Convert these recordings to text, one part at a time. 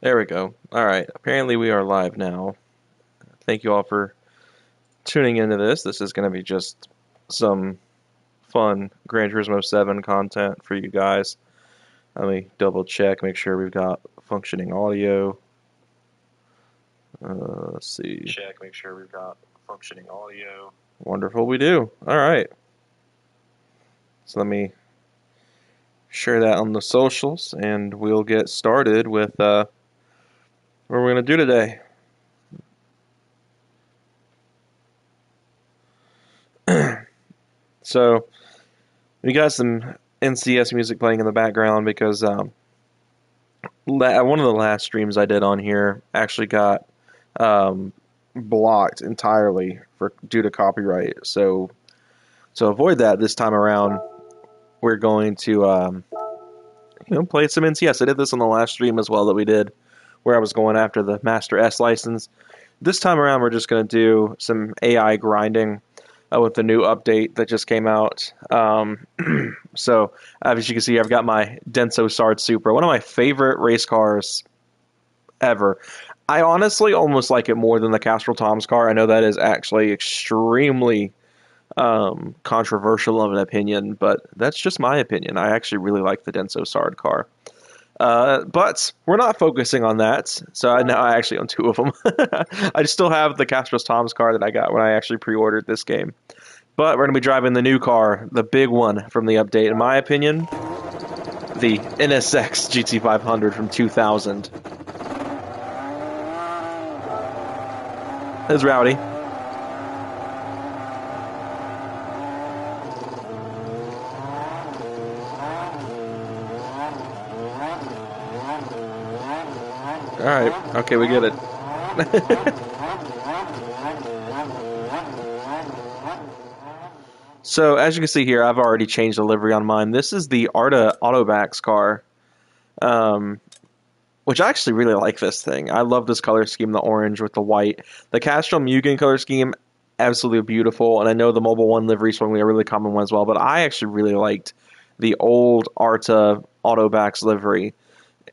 There we go. All right. Apparently we are live now. Thank you all for tuning into this. This is going to be just some fun Gran Turismo 7 content for you guys. Let me double check, make sure we've got functioning audio. Let's see. Check, make sure we've got functioning audio. Wonderful, we do. All right. So let me share that on the socials, and we'll get started with what we're going to do today. So we got some NCS music playing in the background because one of the last streams I did on here actually got blocked entirely for due to copyright. So to avoid that this time around, we're going to play some NCS. I did this on the last stream as well that we did, where I was going after the Master S license. This time around, we're just going to do some AI grinding with the new update that just came out. So, as you can see, I've got my Denso Sard Supra, one of my favorite race cars ever. I honestly almost like it more than the Castrol Tom's car. I know that is actually extremely controversial of an opinion, but that's just my opinion. I actually really like the Denso Sard car. But we're not focusing on that. So now I actually own two of them. I still have the Castro's Tom's car that I got when I actually pre-ordered this game. But we're going to be driving the new car, the big one from the update. In my opinion, the NSX GT500 from 2000. It's rowdy. All right. Okay, we get it. So, as you can see here, I've already changed the livery on mine. This is the Arta Autobacks car, which I actually really like this thing. I love this color scheme, the orange with the white. The Castrol Mugen color scheme, absolutely beautiful. And I know the Mobile One livery is probably a really common one as well, but I actually really liked the old Arta Autobacks livery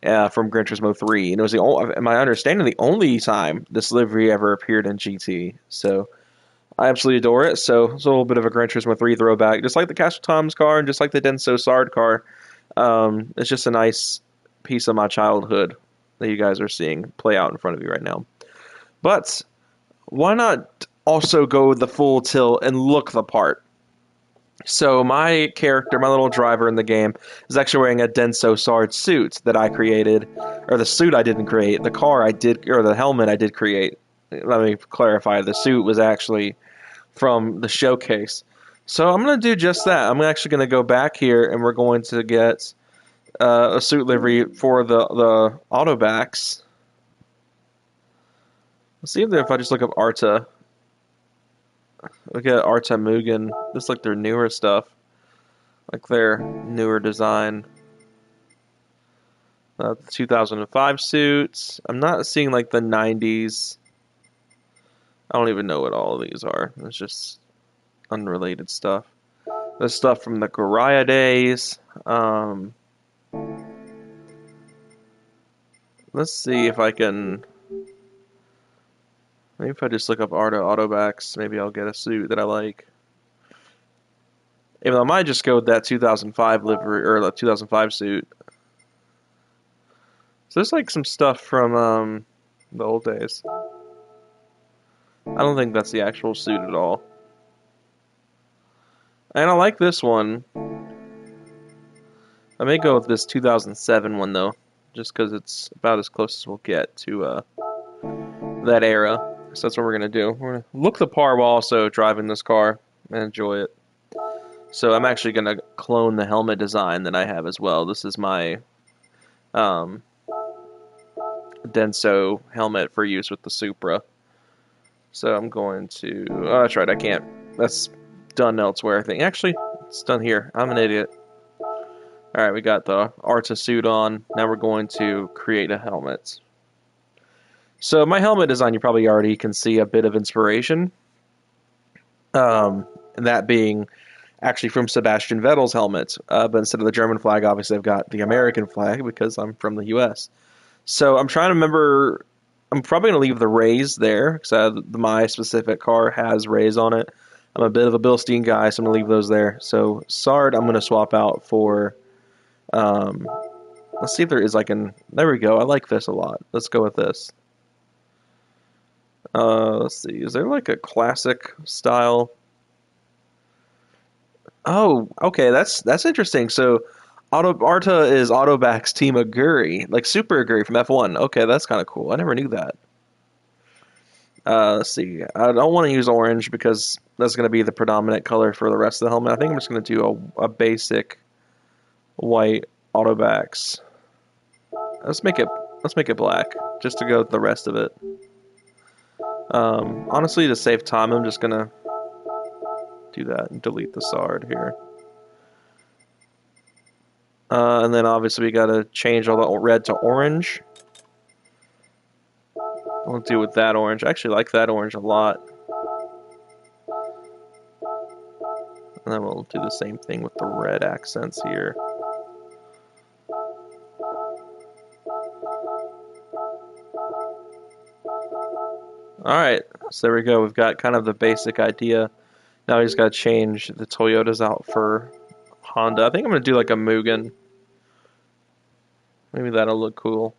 from Gran Turismo 3. And it was in my understanding, the only time this livery ever appeared in GT. So I absolutely adore it. So it's a little bit of a Gran Turismo 3 throwback, just like the Castle Tom's car and just like the Denso Sard car. It's just a nice piece of my childhood that you guys are seeing play out in front of you right now. But why not also go the full tilt and look the part? So my character, my little driver in the game, is actually wearing a Denso Sard suit that I created, or the suit I didn't create, the car I did, or the helmet I did create. Let me clarify, the suit was actually from the showcase. So I'm going to do just that. I'm actually going to go back here and we're going to get a suit livery for the Autobacks. Let's see if I just look up Arta. Look at Arta Mugen. This is like their newer stuff. Like their newer design. The 2005 suits. I'm not seeing like the 90s. I don't even know what all of these are. It's just unrelated stuff. The stuff from the Goriah days. Let's see if I can... Maybe if I just look up Arta Autobacks, maybe I'll get a suit that I like. Even though I might just go with that 2005 livery, or the 2005 suit. So there's like some stuff from the old days. I don't think that's the actual suit at all. And I like this one. I may go with this 2007 one though, just because it's about as close as we'll get to that era. So that's what we're gonna do. We're gonna look the par while also driving this car and enjoy it. So I'm actually gonna clone the helmet design that I have as well. This is my Denso helmet for use with the Supra. So I'm going to... Oh, that's right, I can't. That's done elsewhere, I think. Actually, it's done here. I'm an idiot. Alright, we got the Arta suit on. Now we're going to create a helmet. So my helmet design, you probably already can see a bit of inspiration. And that being actually from Sebastian Vettel's helmet. But instead of the German flag, obviously I've got the American flag because I'm from the US. So I'm trying to remember. I'm probably gonna leave the rays there because my specific car has rays on it. I'm a bit of a Bilstein guy, so I'm gonna leave those there. So Sard, I'm gonna swap out for. Um, let's see if there is like an. There we go. I like this a lot. Let's go with this. Let's see. Is there like a classic style? Oh, okay. That's interesting. So, Arta is Autobac's Team Aguri, like Super Aguri from F1. Okay, that's kind of cool. I never knew that. Let's see. I don't want to use orange because that's going to be the predominant color for the rest of the helmet. I think I'm just going to do a basic white Autobacks. Let's make it black just to go with the rest of it. Honestly, to save time, I'm just gonna do that and delete the Sard here. And then obviously we gotta change all the red to orange. We'll do with that orange. I actually like that orange a lot. And then we'll do the same thing with the red accents here. Alright, so there we go. We've got kind of the basic idea. Now we just gotta change the Toyotas out for Honda. I think I'm gonna do like a Mugen. Maybe that'll look cool.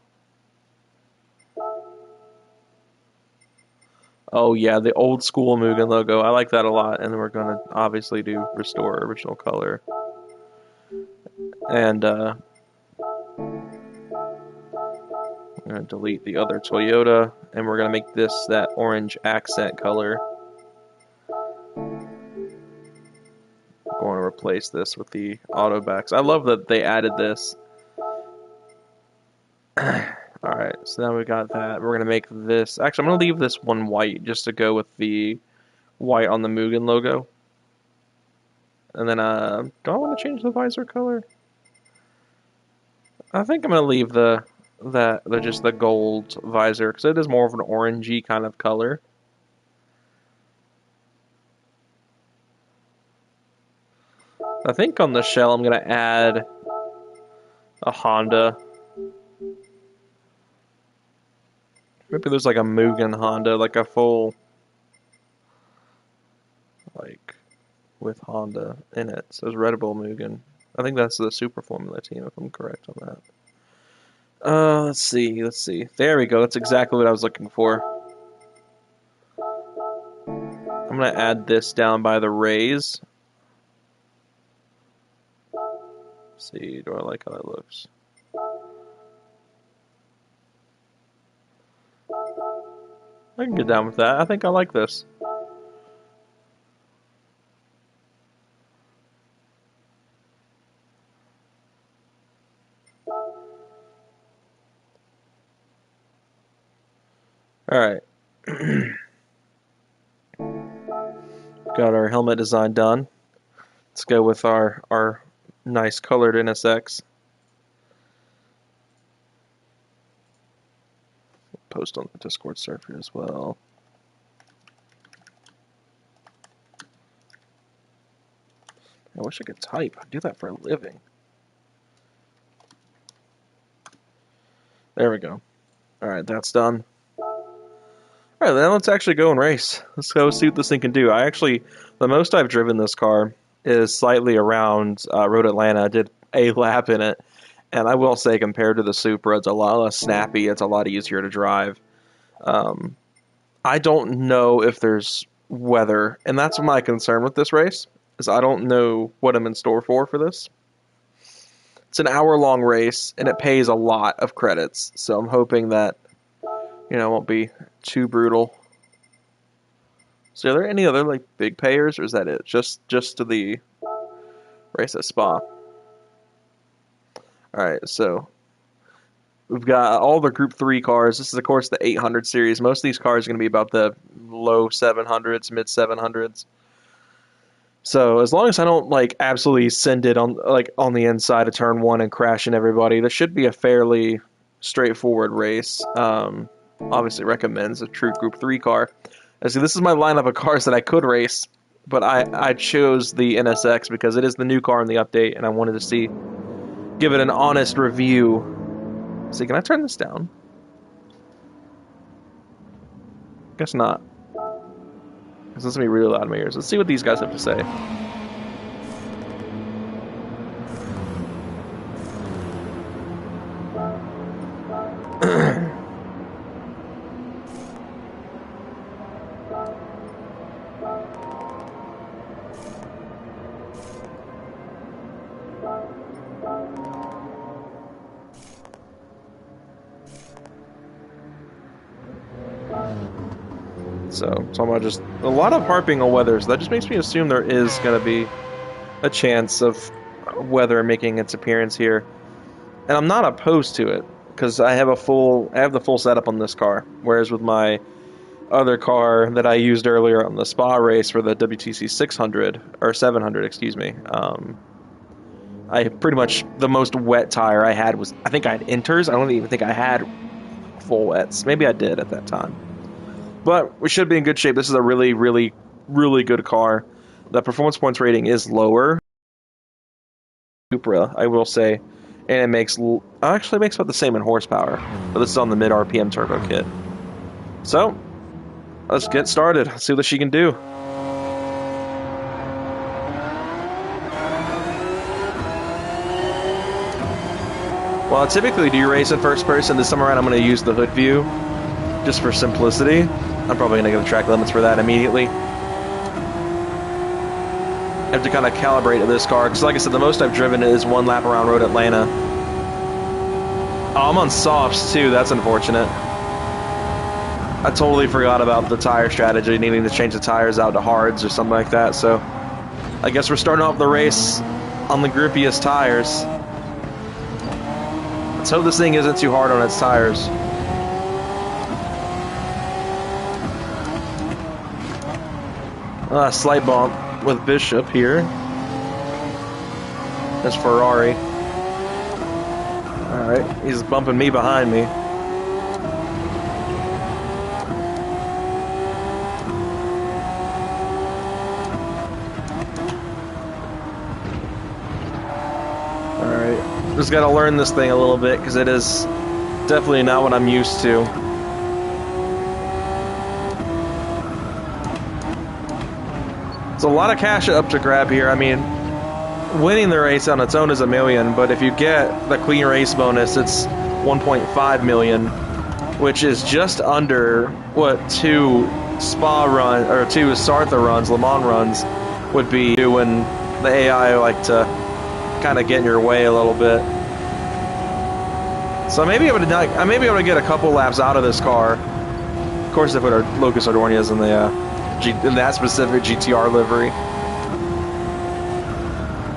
Oh yeah, the old school Mugen logo. I like that a lot. And then we're gonna obviously do restore original color. And I'm gonna delete the other Toyota, and we're gonna make this that orange accent color. I'm going to replace this with the Autobacks. I love that they added this. Alright, so now we got that. We're going to make this... Actually, I'm going to leave this one white just to go with the white on the Mugen logo. And then, do I want to change the visor color? I think I'm going to leave just the gold visor, because it is more of an orangey kind of color. I think on the shell I'm going to add a Honda. Maybe there's like a Mugen Honda, like a full, like, with Honda in it. So it's Red Bull Mugen. I think that's the Super Formula team, if I'm correct on that. Let's see. There we go. That's exactly what I was looking for. I'm gonna add this down by the rays. Let's see, do I like how that looks? I can get down with that. I think I like this. Alright. Got our helmet design done. Let's go with our nice colored NSX. Post on the Discord server as well. I wish I could type. I do that for a living. There we go. Alright, that's done. Alright, then let's actually go and race. Let's go see what this thing can do. The most I've driven this car is slightly around Road Atlanta. I did a lap in it. And I will say, compared to the Supra, it's a lot less snappy. It's a lot easier to drive. I don't know if there's weather, and that's my concern with this race, is I don't know what I'm in store for this. It's an hour-long race, and it pays a lot of credits, so I'm hoping that, it won't be too brutal. So are there any other, like, big payers, or is that it? Just to the race at Spa. Alright, so we've got all the Group 3 cars. This is, of course, the 800 series. Most of these cars are going to be about the low 700s, mid 700s. So as long as I don't, like, absolutely send it on the inside of turn 1 and crash in everybody, this should be a fairly straightforward race. Obviously recommends a true Group 3 car. And so this is my lineup of cars that I could race, but I chose the NSX because it is the new car in the update, and I wanted to give it an honest review. See, can I turn this down? Guess not. This is gonna be really loud in my ears. Let's see what these guys have to say. So I'm just a lot of harping on weather, so that just makes me assume there is going to be a chance of weather making its appearance here, and I'm not opposed to it because I have the full setup on this car, whereas with my other car that I used earlier on the spa race for the WTC 600 or 700, excuse me, I pretty much the most wet tire I had was, I think I had inters. I don't even think I had full wets. Maybe I did at that time. But we should be in good shape. This is a really, really, really good car. The performance points rating is lower. Supra, I will say. And it makes, actually it makes about the same in horsepower. But this is on the mid RPM turbo kit. So, let's get started. Let's see what she can do. Well, typically do you race in first person. This time around I'm going to use the hood view. Just for simplicity. I'm probably going to go to track limits for that immediately. I have to kind of calibrate this car, because like I said, the most I've driven is one lap around Road Atlanta. Oh, I'm on softs too, that's unfortunate. I totally forgot about the tire strategy, needing to change the tires out to hards or something like that, so I guess we're starting off the race on the grippiest tires. Let's hope this thing isn't too hard on its tires. Slight bump with Bishop here. That's Ferrari. Alright, he's bumping me behind me. Alright, just gotta learn this thing a little bit because it is definitely not what I'm used to. It's a lot of cash up to grab here. I mean, winning the race on its own is $1 million, but if you get the clean race bonus, it's 1.5 million, which is just under what two Sartha runs, Le Mans runs, would be when the AI like to kind of get in your way a little bit. So I may be able to get a couple laps out of this car. Of course, they put our Lucas Ordóñez in the in that specific GTR livery.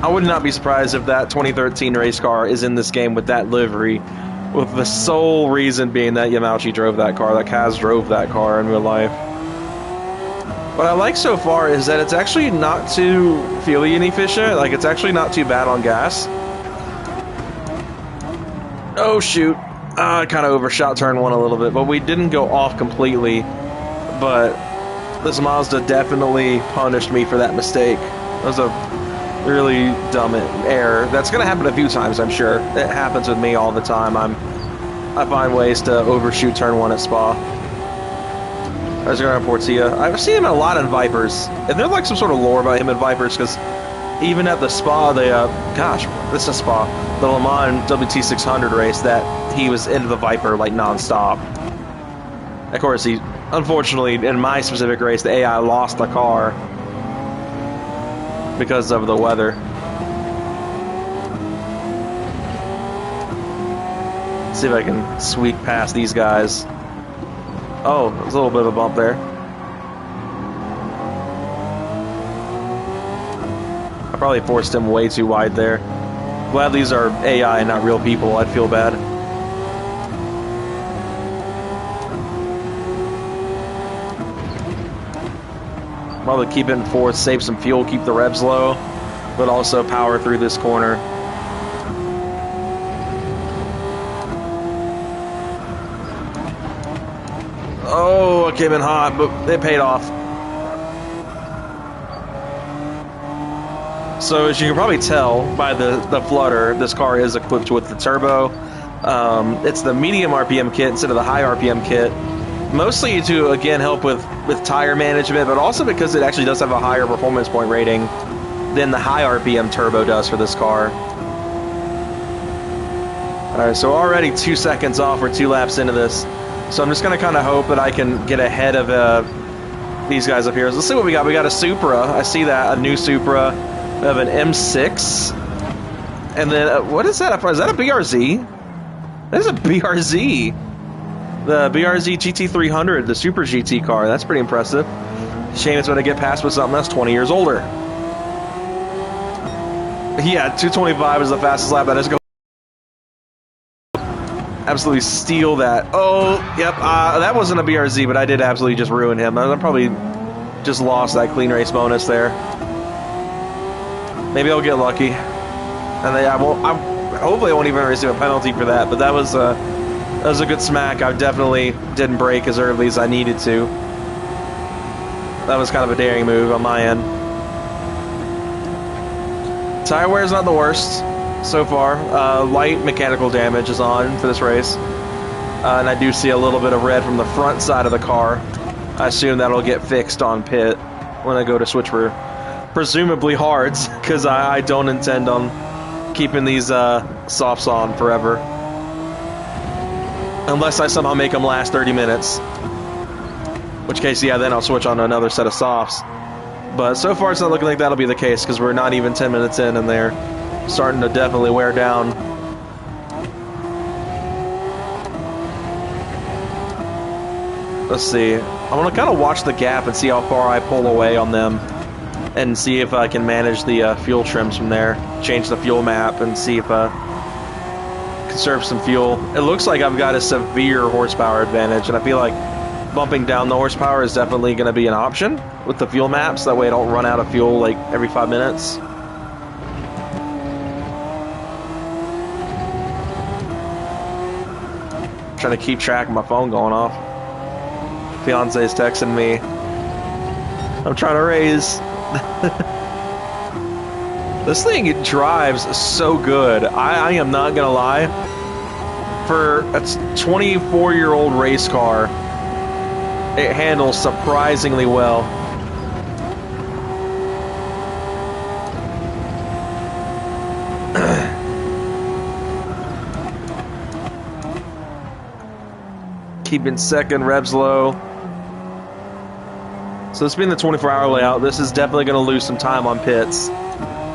I would not be surprised if that 2013 race car is in this game with that livery, with the sole reason being that Yamauchi drove that car, that Kaz drove that car in real life. What I like so far is that it's actually not too fuel inefficient, like it's actually not too bad on gas. Oh shoot, I kind of overshot turn one a little bit, but we didn't go off completely, but this Mazda definitely punished me for that mistake. That was a really dumb error. That's going to happen a few times, I'm sure. It happens with me all the time. I find ways to overshoot turn one at Spa. There's Grand Portia. I've seen him a lot in Vipers. And there's like some sort of lore about him in Vipers, because even at the Spa, gosh, this is Spa, the Le Mans WT600 race, that he was into the Viper like non-stop. Of course, unfortunately, in my specific race, the AI lost the car because of the weather. Let's see if I can squeak past these guys. Oh, there's a little bit of a bump there. I probably forced him way too wide there. Glad these are AI and not real people. I'd feel bad. Probably keep it in fourth, save some fuel, keep the revs low, but also power through this corner. Oh, it came in hot, but it paid off. So as you can probably tell by the flutter, this car is equipped with the turbo. It's the medium RPM kit instead of the high RPM kit. Mostly to, again, help with tire management, but also because it actually does have a higher performance point rating than the high RPM turbo does for this car. Alright, so already 2 seconds off. We're 2 laps into this. So I'm just going to kind of hope that I can get ahead of these guys up here. Let's see what we got. We got a Supra. I see that. A new Supra. We have an M6. And then, what is that? Is that a BRZ? That is a BRZ. The BRZ GT300, the Super GT car. That's pretty impressive. Shame it's going to get passed with something that's 20 years older. Yeah, 225 is the fastest lap. That is going absolutely steal that. Oh, yep. That wasn't a BRZ, but I did absolutely just ruin him. I probably just lost that clean race bonus there. Maybe I'll get lucky, and hopefully I won't even receive a penalty for that. But that was a good smack. I definitely didn't brake as early as I needed to. That was kind of a daring move on my end. Tire wear is not the worst so far. Light mechanical damage is on for this race. And I do see a little bit of red from the front side of the car. I assume that'll get fixed on pit when I go to switch for presumably hards, because I don't intend on keeping these softs on forever. Unless I somehow make them last 30 minutes. In which case, yeah, then I'll switch on to another set of softs. But so far it's not looking like that'll be the case, because we're not even 10 minutes in and they're starting to definitely wear down. Let's see. I want to kind of watch the gap and see how far I pull away on them, and see if I can manage the fuel trims from there. Change the fuel map and see if I conserve some fuel. It looks like I've got a severe horsepower advantage, and I feel like bumping down the horsepower is definitely going to be an option with the fuel maps. That way I don't run out of fuel like every 5 minutes. Trying to keep track of my phone going off. Fiance's texting me. I'm trying to raise. This thing drives so good. I am not gonna lie. For a 24-year-old race car, it handles surprisingly well. Keeping second, revs low. So this being the 24-hour layout, this is definitely going to lose some time on pits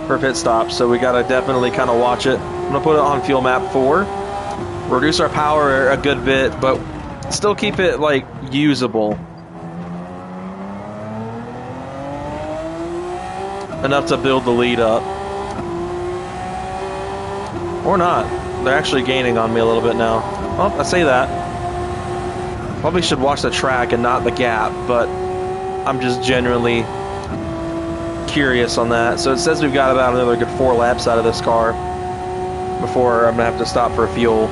for pit stops. So we got to definitely kind of watch it. I'm going to put it on fuel map 4. Reduce our power a good bit, but still keep it like usable. Enough to build the lead up. Or not. They're actually gaining on me a little bit now. Well, I say that. Probably should watch the track and not the gap, but I'm just genuinely curious on that. So it says we've got about another good 4 laps out of this car before I'm going to have to stop for fuel.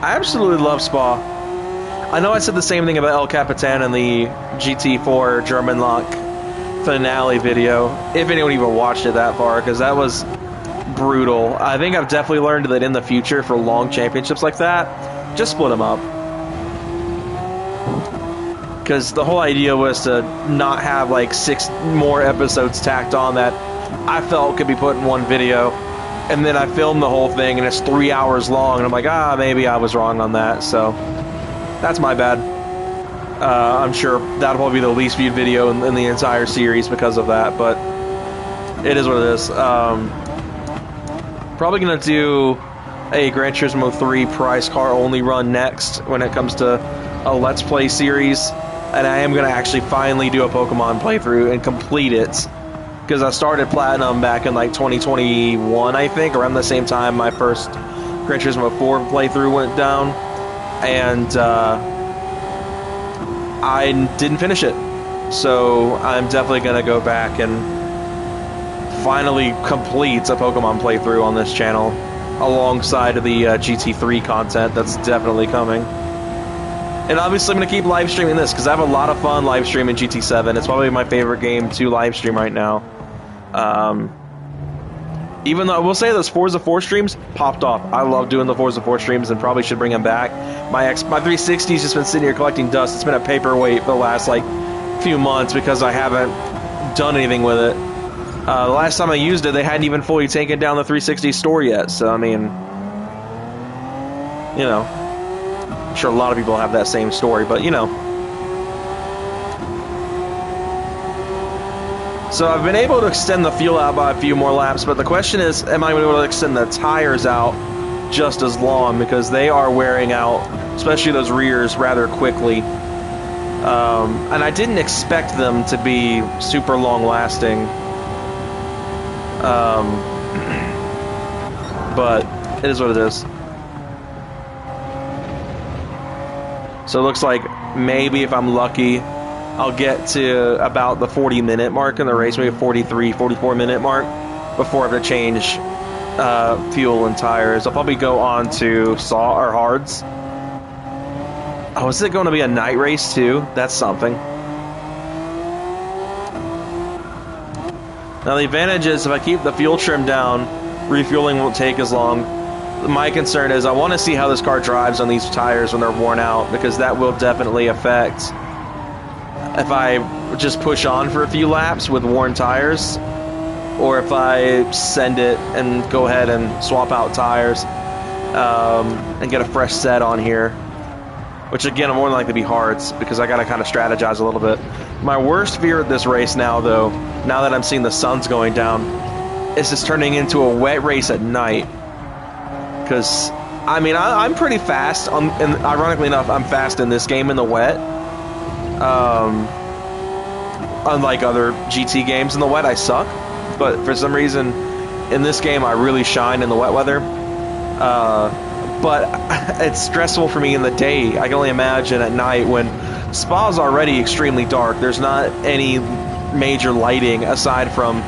I absolutely love Spa. I know I said the same thing about El Capitan in the GT4 German Lock finale video, if anyone even watched it that far, because that was brutal. I think I've definitely learned that in the future for long championships like that, just split them up. Because the whole idea was to not have like 6 more episodes tacked on that I felt could be put in one video. And then I filmed the whole thing and it's 3 hours long, and I'm like, maybe I was wrong on that. So that's my bad. I'm sure that'll probably be the least viewed video in the entire series because of that, but it is what it is. Probably going to do a Gran Turismo 3 prize car only run next when it comes to a Let's Play series, and I am going to actually finally do a Pokemon playthrough and complete it, because I started Platinum back in like 2021, I think, around the same time my first Gran Turismo 4 playthrough went down, and I didn't finish it. So I'm definitely going to go back and finally complete a Pokemon playthrough on this channel, alongside of the GT3 content that's definitely coming. And obviously I'm going to keep live streaming this, because I have a lot of fun live streaming GT7. It's probably my favorite game to live stream right now. Even though I will say those Forza 4 streams popped off. I love doing the Forza 4 streams and probably should bring them back. My 360's just been sitting here collecting dust. It's been a paperweight for the last like few months because I haven't done anything with it. The last time I used it, they hadn't even fully taken down the 360 store yet. So I mean, you know, I'm sure a lot of people have that same story, but you know. So I've been able to extend the fuel out by a few more laps, but the question is, am I able to extend the tires out just as long? Because they are wearing out, especially those rears, rather quickly. And I didn't expect them to be super long lasting. But it is what it is. So it looks like maybe if I'm lucky, I'll get to about the 40-minute mark in the race, maybe 43, 44-minute mark, before I have to change fuel and tires. I'll probably go on to hards. Oh, is it going to be a night race too? That's something. Now the advantage is if I keep the fuel trim down, refueling won't take as long. My concern is I want to see how this car drives on these tires when they're worn out, because that will definitely affect if I just push on for a few laps with worn tires, or if I send it and go ahead and swap out tires and get a fresh set on here, which again I'm more than likely to be hards because I got to kind of strategize a little bit. My worst fear at this race now, though, now that I'm seeing the sun's going down, is just turning into a wet race at night. Because I mean I'm pretty fast, and ironically enough I'm fast in this game in the wet. Unlike other GT games in the wet, I suck. But for some reason, in this game, I really shine in the wet weather. But it's stressful for me in the day. I can only imagine at night when Spa's already extremely dark. There's not any major lighting aside from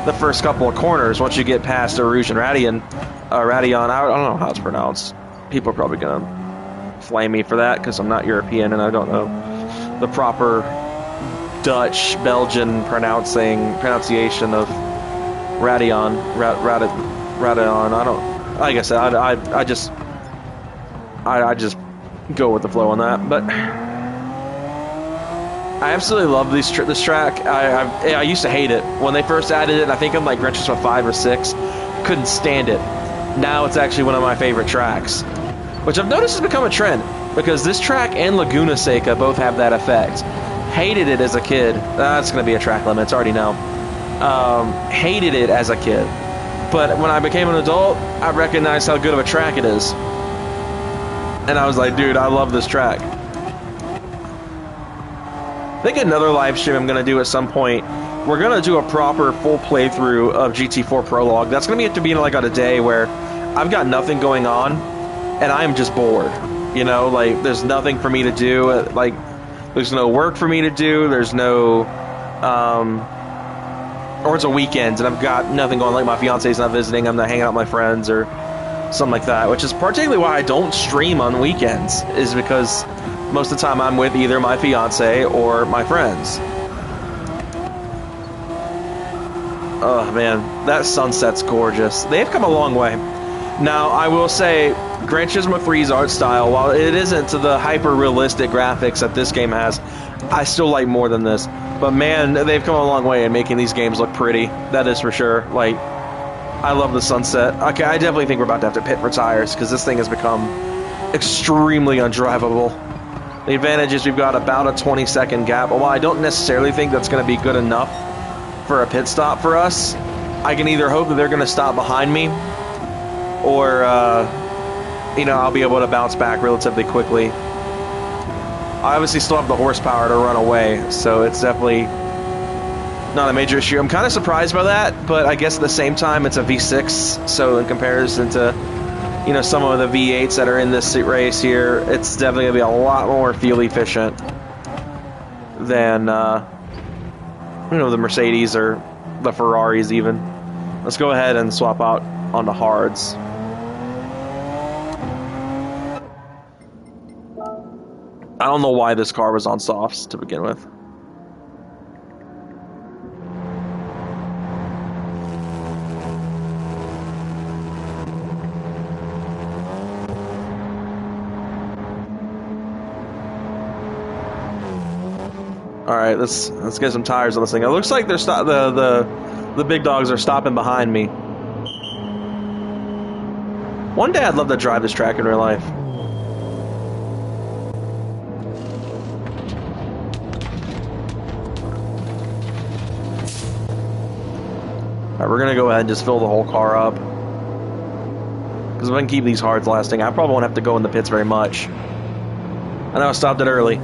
the first couple of corners. Once you get past Rouge and Radion, I don't know how it's pronounced. People are probably going to flame me for that because I'm not European and I don't know the proper Dutch, Belgian pronunciation of Radion. Radion. I don't. Like I said, I just go with the flow on that. But I absolutely love this track. I used to hate it when they first added it. I think I'm like Gran Turismo 5 or 6. Couldn't stand it. Now it's actually one of my favorite tracks, which I've noticed has become a trend. Because this track and Laguna Seca both have that effect. Hated it as a kid. That's going to be a track limit. It's already now. Hated it as a kid. But when I became an adult, I recognized how good of a track it is. And I was like, dude, I love this track. I think another live stream I'm going to do at some point, we're going to do a proper full playthrough of GT4 Prologue. That's going to have to be like on a day where I've got nothing going on and I'm just bored. You know, like, there's nothing for me to do. Like, there's no work for me to do. There's no, or it's a weekend and I've got nothing going. Like, my fiance's not visiting. I'm not hanging out with my friends or something like that, which is particularly why I don't stream on weekends, is because most of the time I'm with either my fiance or my friends. Oh, man, that sunset's gorgeous. They've come a long way. Now, I will say, Gran Turismo 3's art style, while it isn't to the hyper-realistic graphics that this game has, I still like more than this. But man, they've come a long way in making these games look pretty. That is for sure. Like, I love the sunset. Okay, I definitely think we're about to have to pit for tires, because this thing has become extremely undrivable. The advantage is we've got about a 20-second gap. While I don't necessarily think that's going to be good enough for a pit stop for us, I can either hope that they're going to stop behind me, or, you know, I'll be able to bounce back relatively quickly. I obviously still have the horsepower to run away, so it's definitely not a major issue. I'm kind of surprised by that, but I guess at the same time, it's a V6, so in comparison to, you know, some of the V8s that are in this race here, it's definitely going to be a lot more fuel efficient than, you know, the Mercedes or the Ferraris even. Let's go ahead and swap out onto hards. I don't know why this car was on softs to begin with. All right, let's get some tires on this thing. It looks like they're the big dogs are stopping behind me. One day I'd love to drive this track in real life. Alright, we're gonna go ahead and just fill the whole car up. Because if I can keep these hards lasting, I probably won't have to go in the pits very much. I know I stopped it early.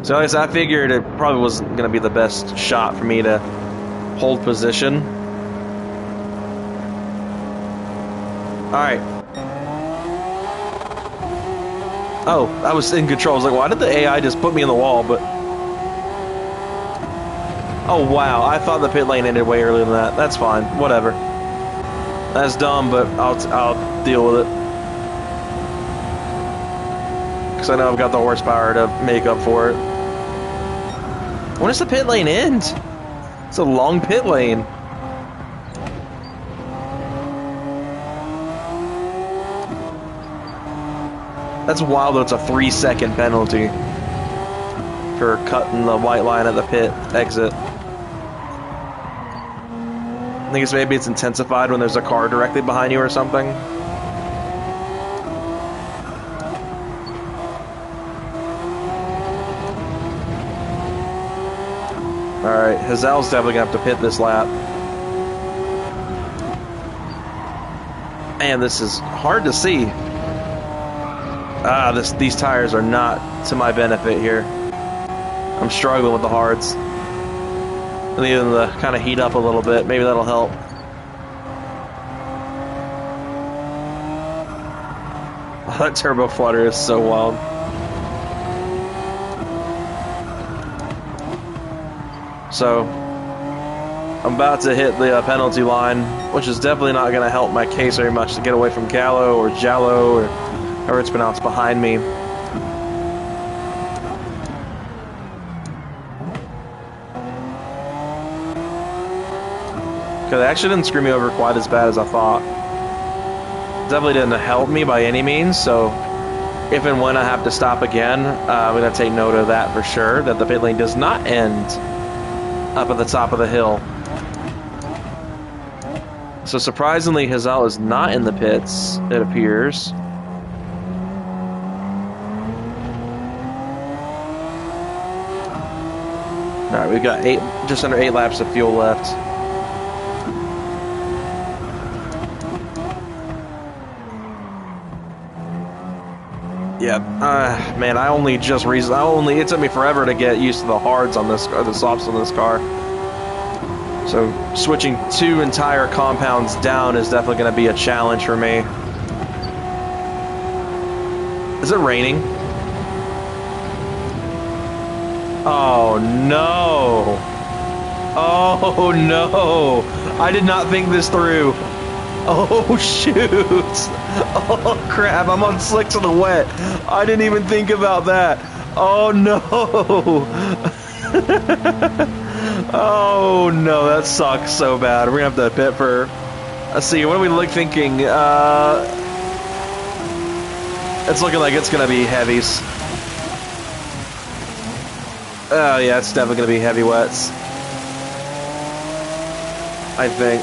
So at least I figured it probably wasn't gonna be the best shot for me to hold position. Alright. Oh, I was in control. I was like, why did the AI just put me in the wall? But oh wow, I thought the pit lane ended way earlier than that. That's fine, whatever. That's dumb, but I'll deal with it. Because I know I've got the horsepower to make up for it. When does the pit lane end? It's a long pit lane. That's wild though, it's a 3-second penalty for cutting the white line at the pit exit. I think maybe it's intensified when there's a car directly behind you or something. Alright, Hazel's definitely gonna have to pit this lap. Man, this is hard to see. These tires are not to my benefit here. I'm struggling with the hards. I need them to kind of heat up a little bit. Maybe that'll help. That turbo flutter is so wild. So, I'm about to hit the penalty line, which is definitely not going to help my case very much to get away from Gallo or Jallo or however it's pronounced behind me. Because it actually didn't screw me over quite as bad as I thought. Definitely didn't help me by any means, so if and when I have to stop again, I'm going to take note of that for sure, that the pit lane does not end up at the top of the hill. So surprisingly, Hazel is not in the pits, it appears. Alright, we've got just under 8 laps of fuel left. Yeah, man, it took me forever to get used to the hards on this, or the softs on this car. So switching 2 entire compounds down is definitely going to be a challenge for me. Is it raining? Oh no! Oh no! I did not think this through. Oh shoot! Oh crap, I'm on slicks in the wet. I didn't even think about that. Oh no! Oh no, that sucks so bad. We're gonna have to pit for... Let's see, what are we thinking? It's looking like it's gonna be heavies. Oh yeah, it's definitely gonna be heavy wets. I think.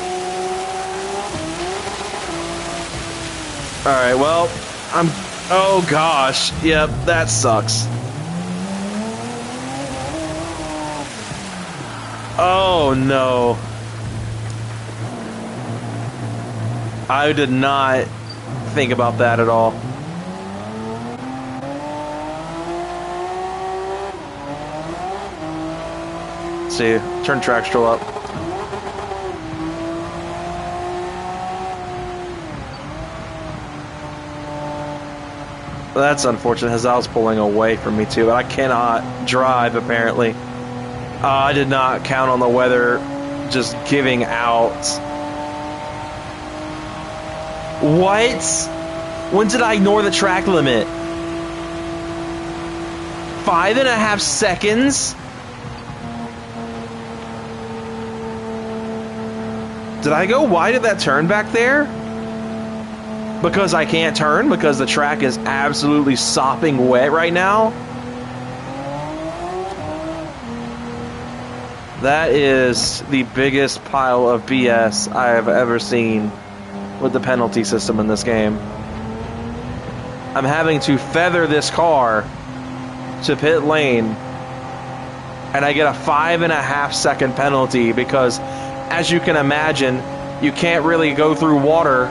Alright, well, oh gosh, yep, that sucks. Oh no. I did not think about that at all. Let's see, turn track stroll up. That's unfortunate. Hazel's pulling away from me too, but I cannot drive apparently. I did not count on the weather just giving out. What? When did I ignore the track limit? 5.5 seconds? Did I go wide at that turn back there? Because I can't turn? Because the track is absolutely sopping wet right now? That is the biggest pile of BS I have ever seen with the penalty system in this game. I'm having to feather this car to pit lane, and I get a 5.5 second penalty because, as you can imagine, you can't really go through water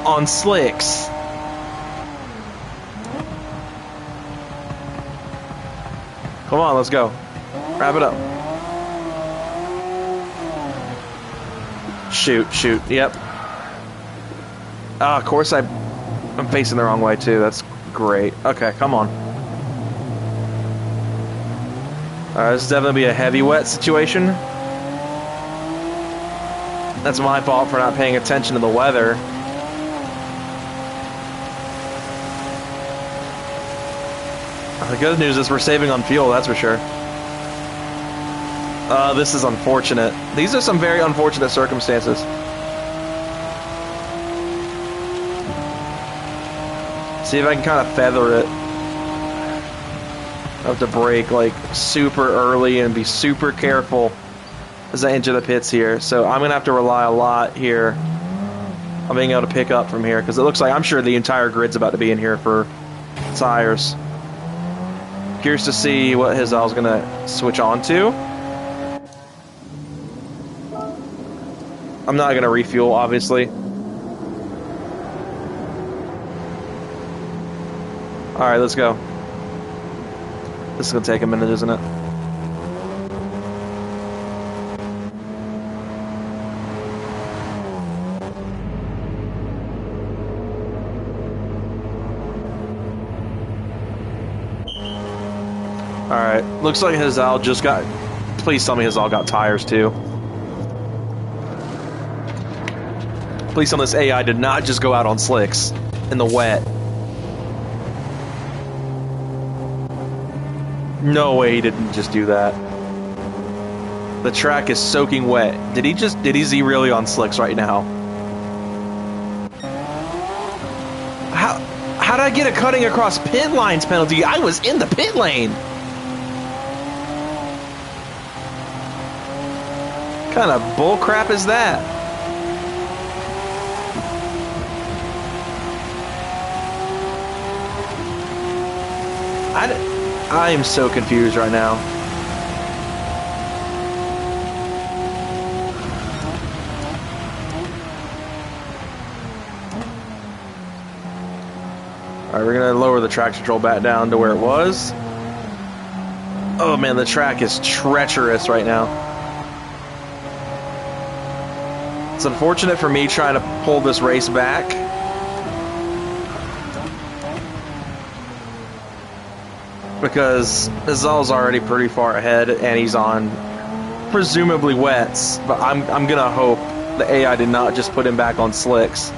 on slicks. Come on, let's go. Wrap it up. Shoot, yep. Of course I'm facing the wrong way too. That's great. Okay, come on. Alright, this is definitely a heavy wet situation. That's my fault for not paying attention to the weather. The good news is we're saving on fuel, that's for sure. This is unfortunate. These are some very unfortunate circumstances. See if I can kind of feather it. I have to brake like super early and be super careful as I enter the pits here. So I'm going to have to rely a lot here on being able to pick up from here, because it looks like, I'm sure the entire grid's about to be in here for tires. Curious to see what his I was going to switch on to. I'm not going to refuel, obviously. Alright, let's go. This is going to take a minute, isn't it? Alright, looks like Hazal just got... Please tell me Hazal got tires too. Please tell me this AI did not just go out on slicks in the wet. No way he didn't just do that. The track is soaking wet. Is he really on slicks right now? How did I get a cutting across pit lines penalty? I was in the pit lane. What kind of bull crap is that? I am so confused right now. Alright, we're gonna lower the traction control back down to where it was. Oh man, the track is treacherous right now. It's unfortunate for me trying to pull this race back. Because Hazal's already pretty far ahead and he's on presumably wets, but I'm gonna hope the AI did not just put him back on slicks.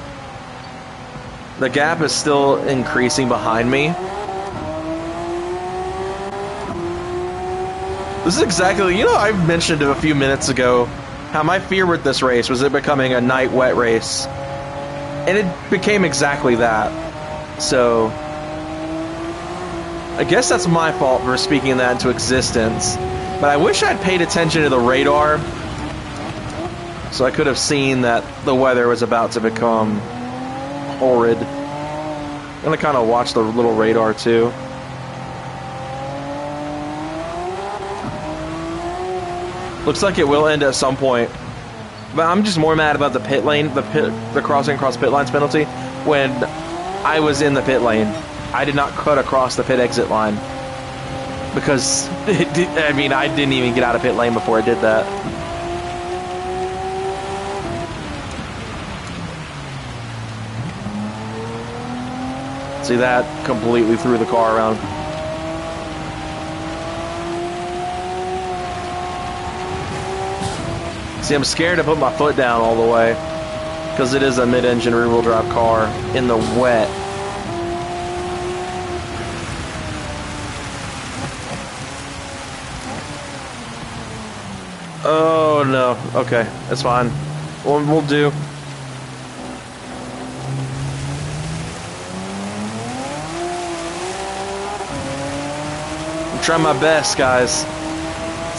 The gap is still increasing behind me. This is exactly, you know, I mentioned a few minutes ago how my fear with this race was it becoming a night wet race, and it became exactly that. So I guess that's my fault for speaking that into existence, but I wish I'd paid attention to the radar so I could have seen that the weather was about to become horrid. I'm gonna kind of watch the little radar too. Looks like it will end at some point, but I'm just more mad about the pit lane, the crossing across pit lines penalty. When I was in the pit lane, I did not cut across the pit exit line because I mean, I didn't even get out of pit lane before I did that. See, that completely threw the car around. See, I'm scared to put my foot down all the way because it is a mid-engine rear-wheel drive car in the wet. Oh no, okay, that's fine. We'll do. I'm trying my best, guys.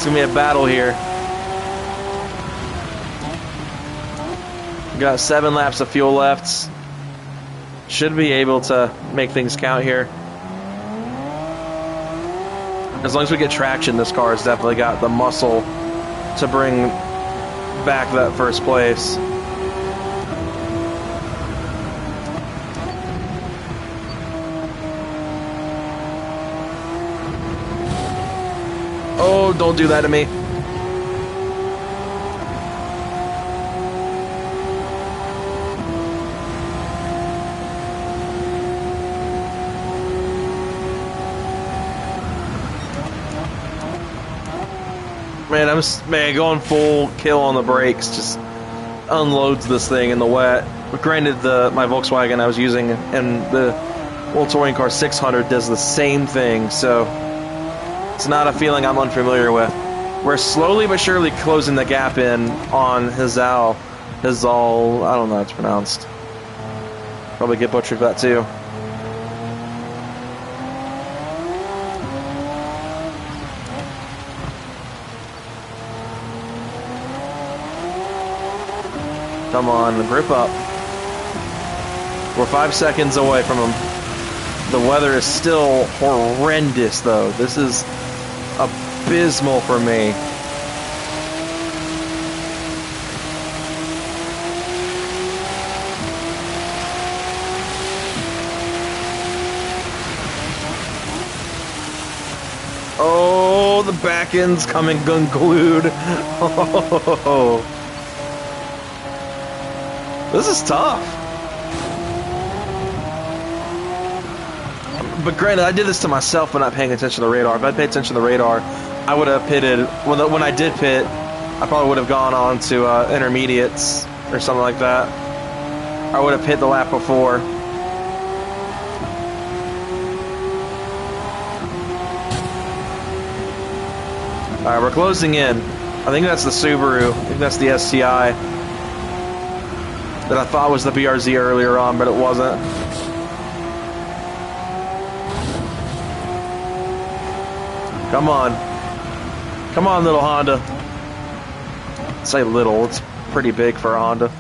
It's gonna be a battle here. Got 7 laps of fuel left. Should be able to make things count here. As long as we get traction, this car has definitely got the muscle to bring back that first place. Oh, don't do that to me. Man, going full kill on the brakes just unloads this thing in the wet. But granted, my Volkswagen I was using and the old touring car 600 does the same thing, so it's not a feeling I'm unfamiliar with. We're slowly but surely closing the gap in on Hazal. I don't know how it's pronounced. Probably get butchered for that too. Come on, grip up. We're 5 seconds away from him. The weather is still horrendous, though. This is abysmal for me. Oh, the back end's coming unglued. Oh. This is tough. But granted, I did this to myself by not paying attention to the radar. If I'd paid attention to the radar, I would have pitted. When I did pit, I probably would have gone on to intermediates or something like that. I would have pit the lap before. Alright, we're closing in. I think that's the Subaru. I think that's the STI. That I thought was the BRZ earlier on, but it wasn't. Come on. Come on, little Honda. I say little, it's pretty big for a Honda.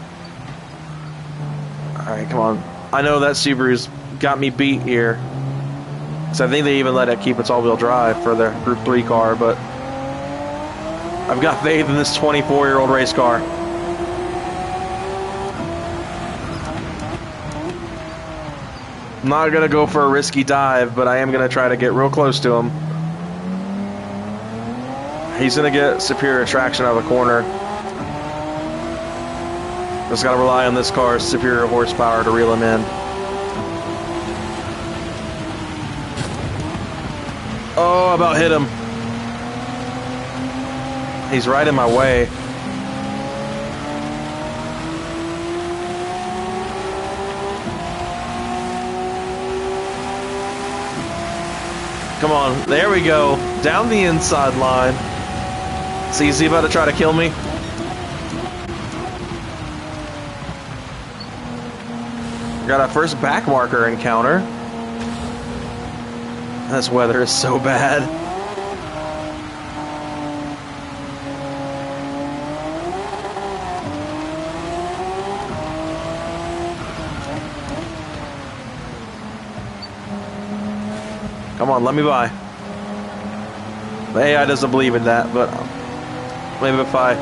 Alright, come on. I know that Subaru's got me beat here. So I think they even let it keep its all-wheel drive for their Group 3 car, but I've got faith in this 24-year-old race car. I'm not going to go for a risky dive, but I am going to try to get real close to him. He's going to get superior traction out of the corner. Just got to rely on this car's superior horsepower to reel him in. Oh, I about hit him. He's right in my way. Come on, there we go. Down the inside line. See, is he about to try to kill me? Got our first back marker encounter. This weather is so bad. Come on, let me by. The AI doesn't believe in that, but maybe if I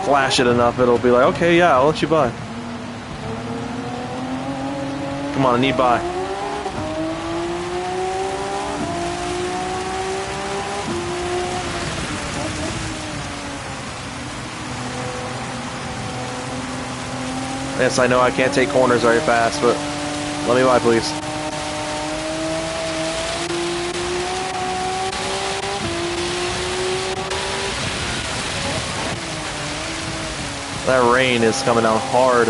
flash it enough, it'll be like, okay, yeah, I'll let you by. Come on, I need by. Yes, I know I can't take corners very fast, but let me by, please. That rain is coming down hard.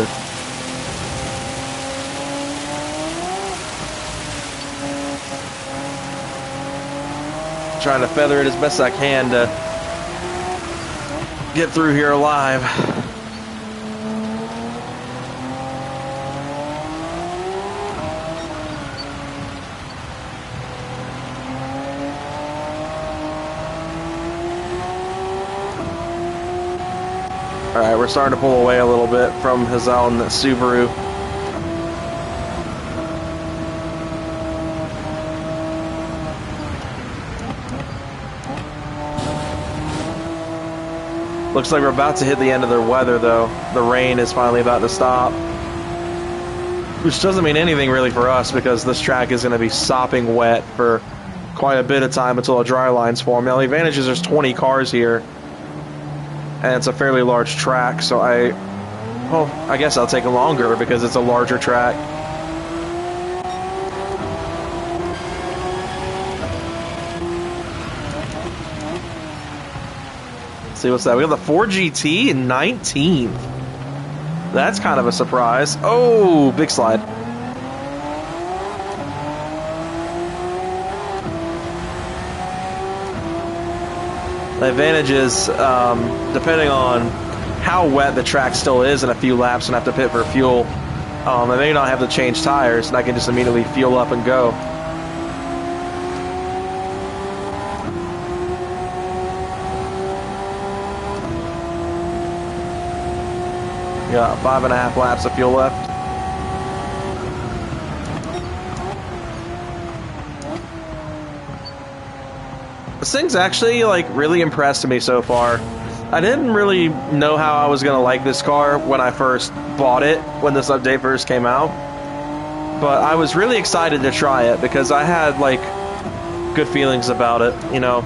Trying to feather it as best I can to get through here alive. Alright, we're starting to pull away a little bit from Hazal and Subaru. Looks like we're about to hit the end of their weather, though. The rain is finally about to stop. Which doesn't mean anything really for us, because this track is going to be sopping wet for quite a bit of time until a dry line's formed. Now, the advantage is there's 20 cars here, and it's a fairly large track, so I guess I'll take longer because it's a larger track. Let's see what's that. We got the 4GT in 19th. That's kind of a surprise. Oh, big slide. The advantage is, depending on how wet the track still is in a few laps and have to pit for fuel, I may not have to change tires, and I can just immediately fuel up and go. Got 5.5 laps of fuel left. This thing's actually, like, really impressed me so far. I didn't really know how I was going to like this car when I first bought it, when this update first came out. But I was really excited to try it because I had, like, good feelings about it, you know.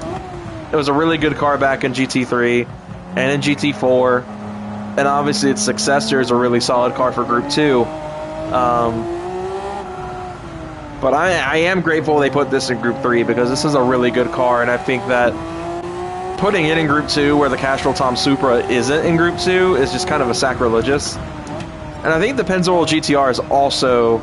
It was a really good car back in GT3 and in GT4. And obviously its successor is a really solid car for Group 2. But I am grateful they put this in Group 3 because this is a really good car, and I think that putting it in Group 2 where the Castrol Tom Supra isn't in Group 2 is just kind of a sacrilegious. And I think the Pennzoil GTR is also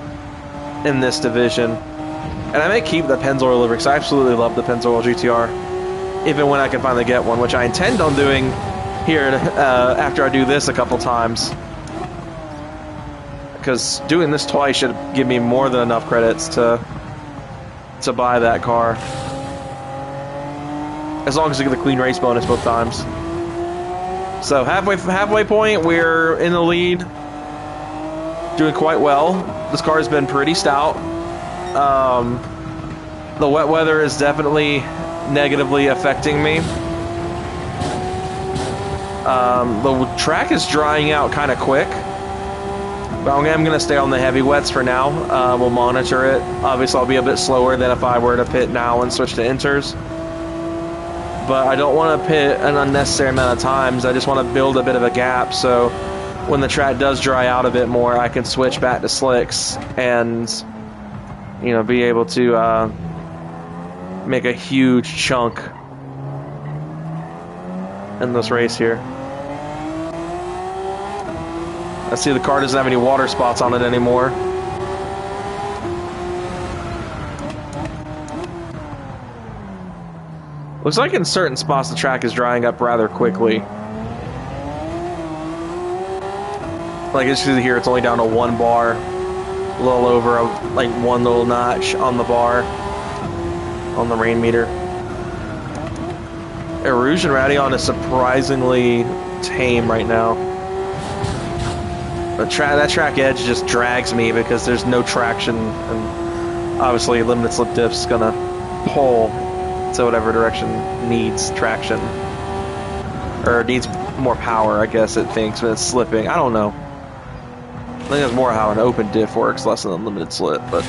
in this division. And I may keep the Pennzoil livery because I absolutely love the Pennzoil GTR, even when I can finally get one, which I intend on doing here after I do this a couple times, because doing this twice should give me more than enough credits to buy that car, as long as I get the clean race bonus both times. So halfway point, we're in the lead, doing quite well. This car has been pretty stout. The wet weather is definitely negatively affecting me. The track is drying out kind of quick, but I'm going to stay on the heavy wets for now. We'll monitor it. Obviously, I'll be a bit slower than if I were to pit now and switch to inters. But I don't want to pit an unnecessary amount of times. I just want to build a bit of a gap, so when the track does dry out a bit more, I can switch back to slicks and, you know, be able to make a huge chunk in this race here. I see the car doesn't have any water spots on it anymore. Looks like in certain spots the track is drying up rather quickly. Like as you see here, it's only down to 1 bar, a little over like 1 little notch on the bar on the rain meter. Erosion Radion is surprisingly tame right now. That track edge just drags me because there's no traction, and obviously limited slip diff's gonna pull to whatever direction needs traction, or needs more power, I guess it thinks, when it's slipping. I don't know. I think that's more how an open diff works, less than a limited slip, but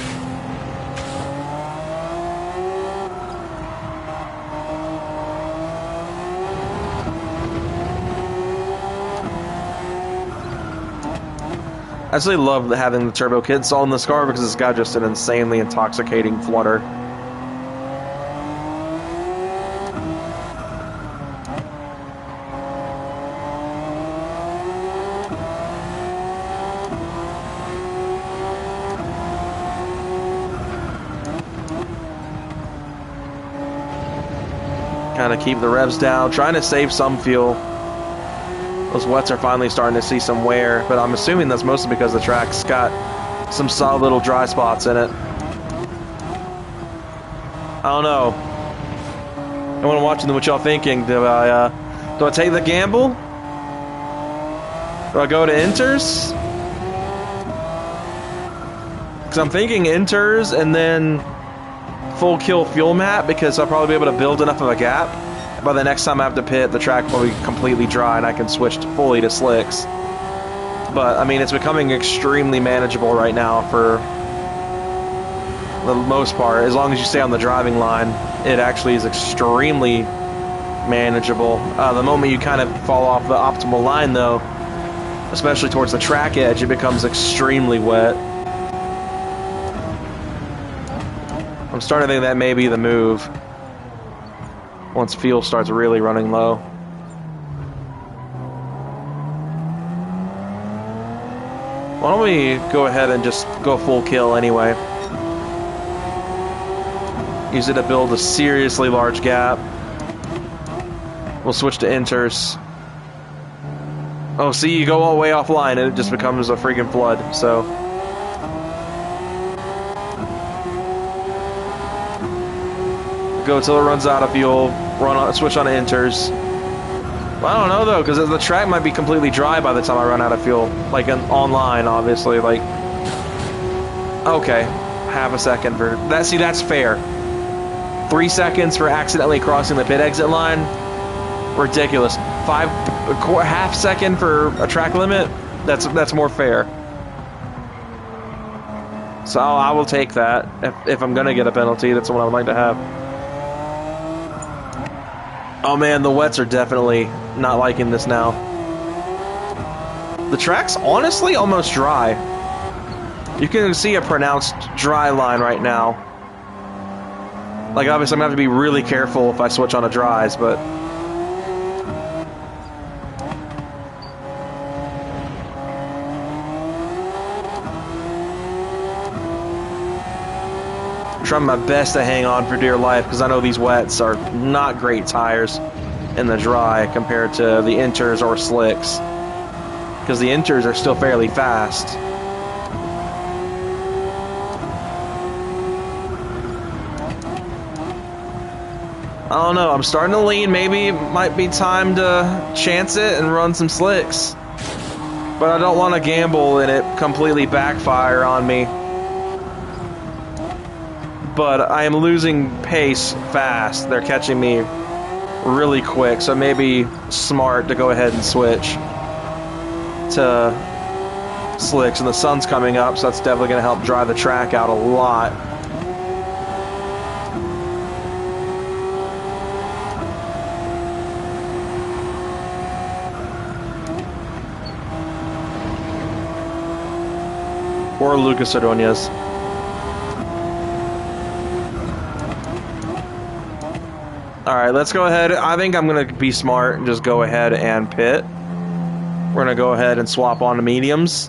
I actually love having the turbo kit installed in this car because it's got just an insanely intoxicating flutter. Kind of keep the revs down, trying to save some fuel. Those wets are finally starting to see some wear, but I'm assuming that's mostly because the track's got some solid little dry spots in it. I don't know. Anyone watching, what y'all thinking? Do I take the gamble Do I go to inters? Because I'm thinking inters and then full kill fuel map, because I'll probably be able to build enough of a gap. By the next time I have to pit, the track will be completely dry and I can switch fully to slicks. But, I mean, it's becoming extremely manageable right now for the most part. As long as you stay on the driving line, it actually is extremely manageable. The moment you kind of fall off the optimal line, though, especially towards the track edge, it becomes extremely wet. I'm starting to think that may be the move once fuel starts really running low. Why don't we go ahead and just go full kill anyway? Use it to build a seriously large gap. We'll switch to inters. Oh, see, you go all the way offline and it just becomes a freaking flood, so... Go till it runs out of fuel, switch on inters. Well, I don't know though, because the track might be completely dry by the time I run out of fuel. Like online, obviously. Like, okay, half a second for that. See, that's fair. 3 seconds for accidentally crossing the pit exit line. Ridiculous. Half second for a track limit. That's more fair. So I will take that if I'm gonna get a penalty. That's what I would like to have. Oh man, the wets are definitely not liking this now. The track's honestly almost dry. You can see a pronounced dry line right now. Like, obviously I'm gonna have to be really careful if I switch on to dries, but... trying my best to hang on for dear life, because I know these wets are not great tires in the dry compared to the inters or slicks, because the inters are still fairly fast. I don't know, I'm starting to lean. Maybe it might be time to chance it and run some slicks, but I don't want to gamble and it completely backfire on me. But I am losing pace fast. They're catching me really quick, so it may be smart to go ahead and switch to slicks. And the sun's coming up, so that's definitely going to help dry the track out a lot. Or Lucas Ordonez. Alright, let's go ahead. I think I'm going to be smart and just go ahead and pit. We're going to go ahead and swap on to mediums.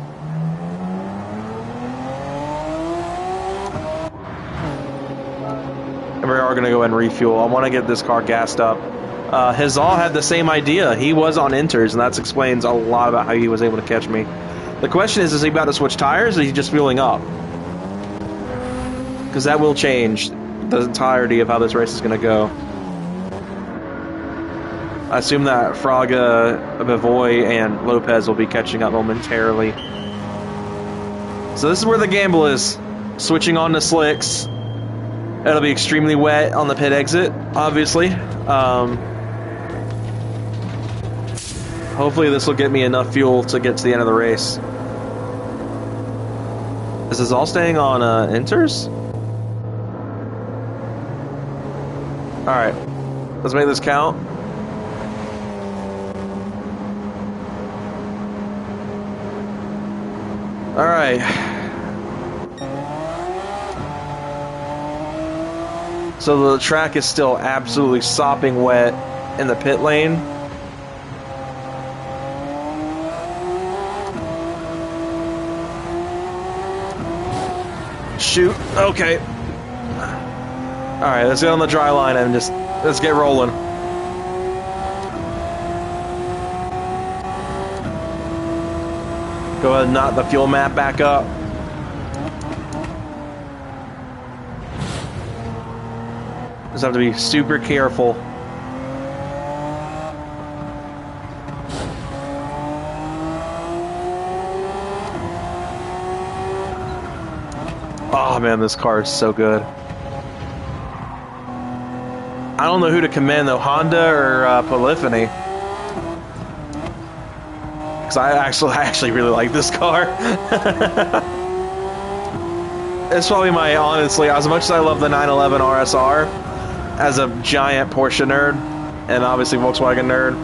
And we are going to go ahead and refuel. I want to get this car gassed up. Hazal had the same idea. He was on inters, and that explains a lot about how he was able to catch me. The question is he about to switch tires, or is he just fueling up? Because that will change the entirety of how this race is going to go. I assume that Fraga, Bavoy, and Lopez will be catching up momentarily. So this is where the gamble is. Switching on to slicks. It'll be extremely wet on the pit exit, obviously. Hopefully this will get me enough fuel to get to the end of the race. Is this all staying on inters? Alright. Let's make this count. Alright. So the track is still absolutely sopping wet in the pit lane. Shoot. Okay. Alright, let's get on the dry line and just let's get rolling. Go ahead and knot the fuel map back up. Just have to be super careful. Oh man, this car is so good. I don't know who to commend though, Honda or Polyphony. Because I actually really like this car. It's probably my, honestly, as much as I love the 911 RSR, as a giant Porsche nerd, and obviously Volkswagen nerd,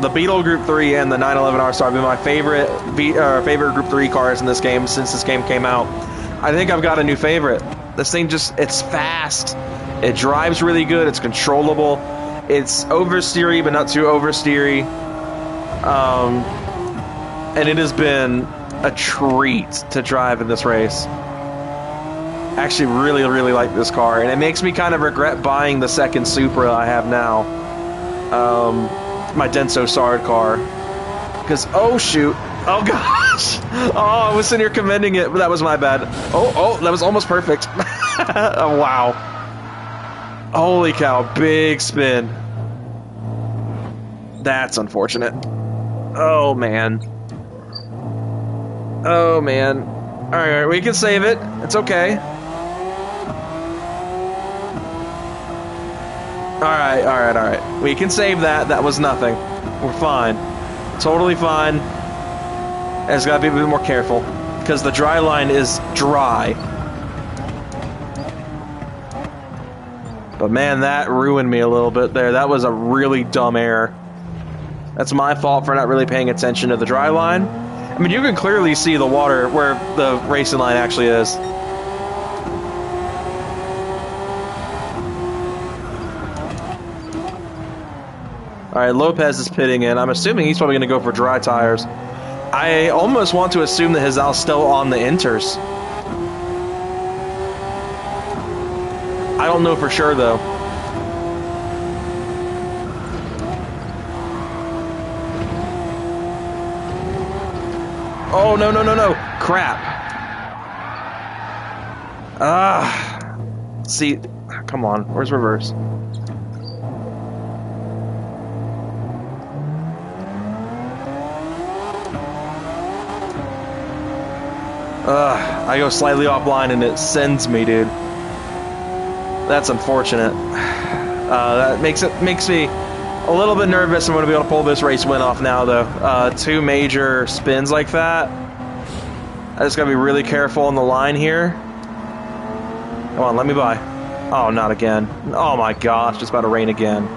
the Beetle Group 3 and the 911 RSR have been my favorite Group 3 cars in this game since this game came out. I think I've got a new favorite. This thing it's fast. It drives really good. It's controllable. It's oversteery, but not too oversteery. And it has been a treat to drive in this race. I actually really, really like this car, and it makes me kind of regret buying the second Supra I have now. My Denso Sard car. Because, oh shoot. Oh gosh. Oh, I was sitting here commending it, but that was my bad. Oh, that was almost perfect. Oh, wow. Holy cow, big spin. That's unfortunate. Oh, man. Oh, man. Alright, we can save it. It's okay. Alright. We can save that. That was nothing. We're fine. Totally fine. I just gotta be a bit more careful. Because the dry line is dry. But man, that ruined me a little bit there. That was a really dumb error. That's my fault for not really paying attention to the dry line. I mean, you can clearly see the water where the racing line actually is. Alright, Lopez is pitting in. I'm assuming he's probably going to go for dry tires. I almost want to assume that Hazal's still on the inters. I don't know for sure, though. Oh, no. Crap. See, come on. Where's reverse? I go slightly offline and it sends me, dude. That's unfortunate. That makes me a little bit nervous. I'm going to be able to pull this race win off now, though. Two major spins like that. I just got to be really careful on the line here. Come on, let me by. Oh, not again. Oh my gosh, it's about to rain again.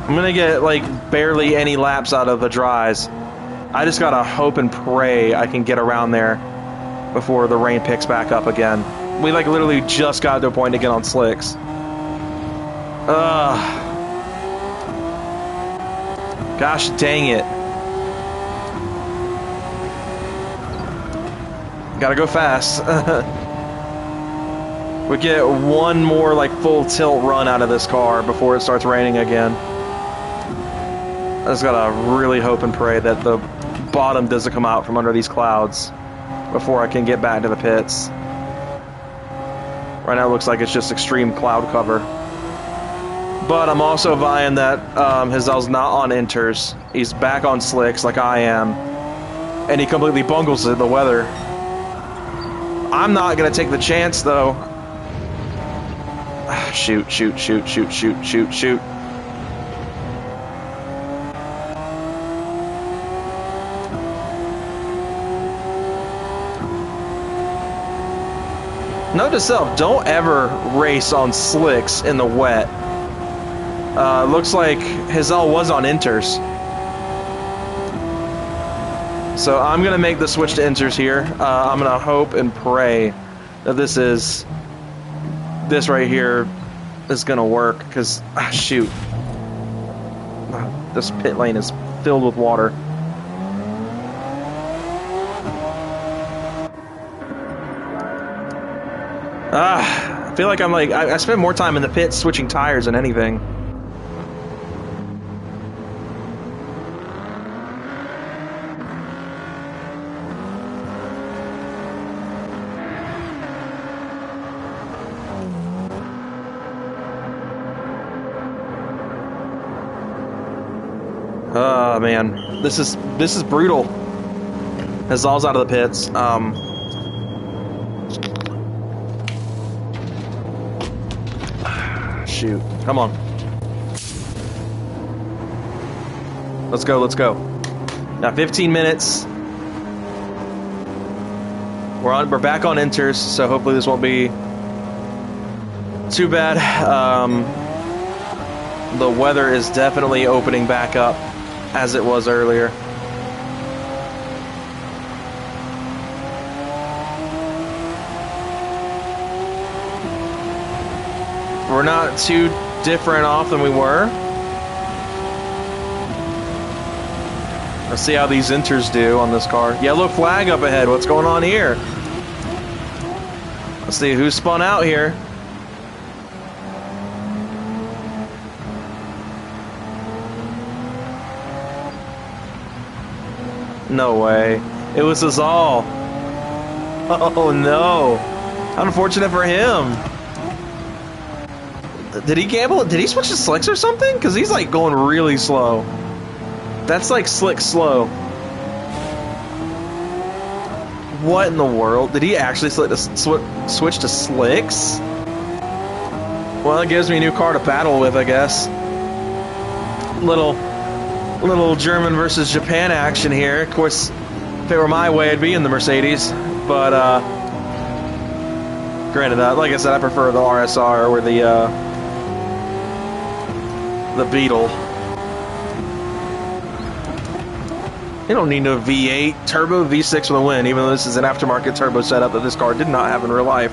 I'm going to get, like, barely any laps out of the dries. I just got to hope and pray I can get around there before the rain picks back up again. We, like, literally just got to a point to get on slicks. Gosh dang it. Gotta go fast. We get one more, like, full tilt run out of this car before it starts raining again. I just gotta really hope and pray that the bottom doesn't come out from under these clouds before I can get back to the pits. Right now it looks like it's just extreme cloud cover. But I'm also vying that Hazal's not on inters. He's back on slicks like I am. And he completely bungles the weather. I'm not going to take the chance, though. Shoot. Note to self, don't ever race on slicks in the wet. Looks like Hazal was on inters. So I'm going to make the switch to inters here. I'm going to hope and pray that this right here is going to work. Because, shoot. This pit lane is filled with water. I feel like I spend more time in the pit switching tires than anything. Oh man, this is brutal. Hazal's out of the pits. Shoot, come on. Let's go, let's go. Now 15 minutes. We're back on inters, so hopefully this won't be too bad. The weather is definitely opening back up as it was earlier. We're not too different off than we were. Let's see how these inters do on this car. Yellow flag up ahead. What's going on here? Let's see who spun out here. No way. It was Hazal. Oh no. Unfortunate for him. Did he gamble? Did he switch to slicks or something? Because he's like going really slow. That's like slick slow. What in the world? Did he actually switch to slicks? Well, it gives me a new car to battle with, I guess. Little German versus Japan action here. Of course, if it were my way, I'd be in the Mercedes. But granted, like I said, I prefer the RSR or the Beetle. You don't need no V8, turbo V6 with a win, even though this is an aftermarket turbo setup that this car did not have in real life.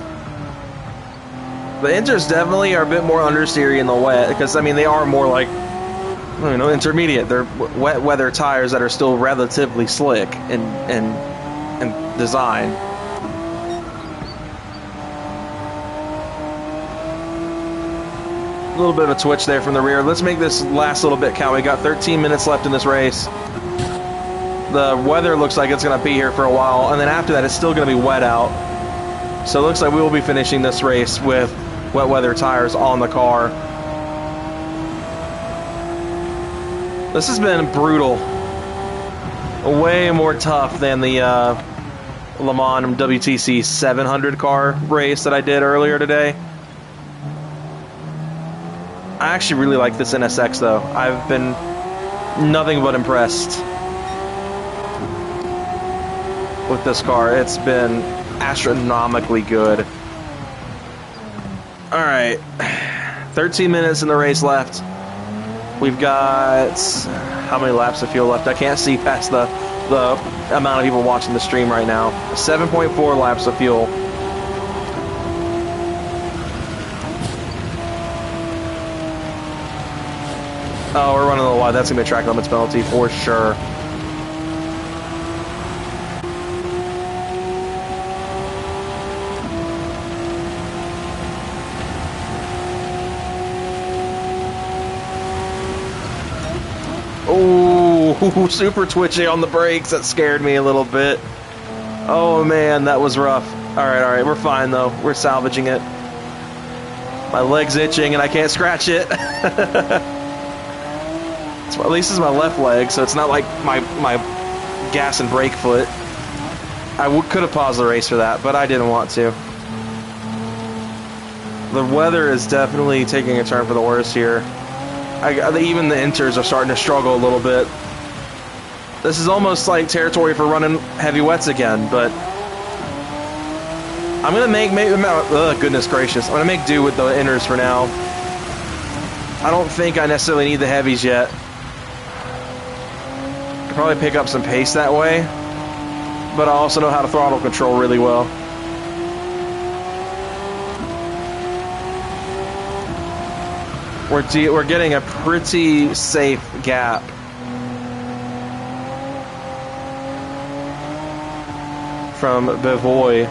The inters definitely are a bit more understeery in the wet, because, I mean, they are more like, you know, intermediate. They're wet weather tires that are still relatively slick in design. A little bit of a twitch there from the rear. Let's make this last little bit count. We got 13 minutes left in this race. The weather looks like it's going to be here for a while, and then after that it's still going to be wet out. So it looks like we will be finishing this race with wet weather tires on the car. This has been brutal. Way more tough than the Le Mans WTC 700 car race that I did earlier today. I actually really like this NSX though. I've been nothing but impressed with this car. It's been astronomically good. Alright, 13 minutes in the race left. We've got how many laps of fuel left? I can't see past the amount of people watching the stream right now. 7.4 laps of fuel. Oh, we're running a little wide. That's going to be a track limits penalty for sure. Oh, super twitchy on the brakes. That scared me a little bit. Oh, man, that was rough. All right, we're fine, though. We're salvaging it. My leg's itching, and I can't scratch it. At least it's my left leg, so it's not like my gas and brake foot. I could have paused the race for that, but I didn't want to. The weather is definitely taking a turn for the worse here. Even the inters are starting to struggle a little bit. This is almost like territory for running heavy wets again, but I'm gonna make goodness gracious, I'm gonna make do with the inters for now. I don't think I necessarily need the heavies yet. Could probably pick up some pace that way, but I also know how to throttle control really well. We're getting a pretty safe gap. From Bevoy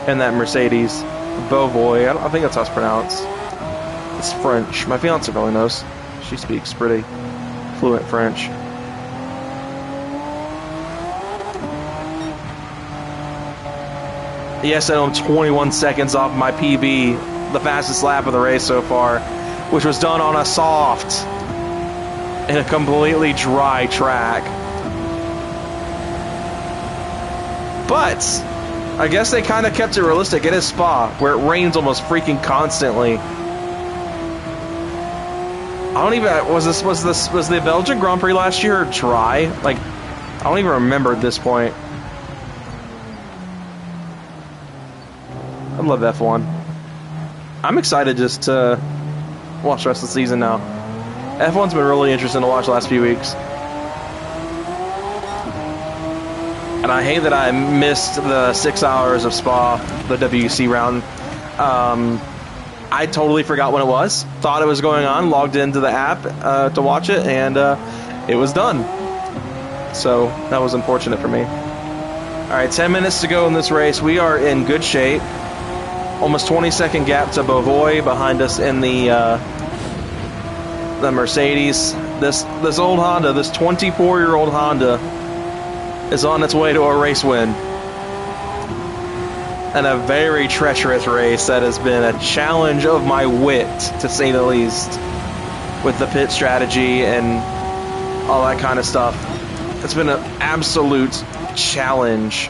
and that Mercedes. Beauvois, I think that's how it's pronounced. It's French. My fiance probably knows. She speaks pretty fluent French. Yes, I'm 21 seconds off my PB, the fastest lap of the race so far, which was done on a soft. in a completely dry track. But I guess they kind of kept it realistic. It is Spa, where it rains almost freaking constantly. I don't even, was the Belgian Grand Prix last year dry? Like, I don't even remember at this point. I love F1. I'm excited just to watch the rest of the season now. F1's been really interesting to watch the last few weeks. And I hate that I missed the 6 hours of Spa, the WEC round. I totally forgot when it was. Thought it was going on, logged into the app to watch it, and it was done. So that was unfortunate for me. All right, 10 minutes to go in this race. We are in good shape. Almost 20-second gap to Bovoy behind us in the Mercedes. This old Honda, this 24-year-old Honda, is on its way to a race win. And a very treacherous race that has been a challenge of my wit, to say the least, with the pit strategy and all that kind of stuff. It's been an absolute challenge.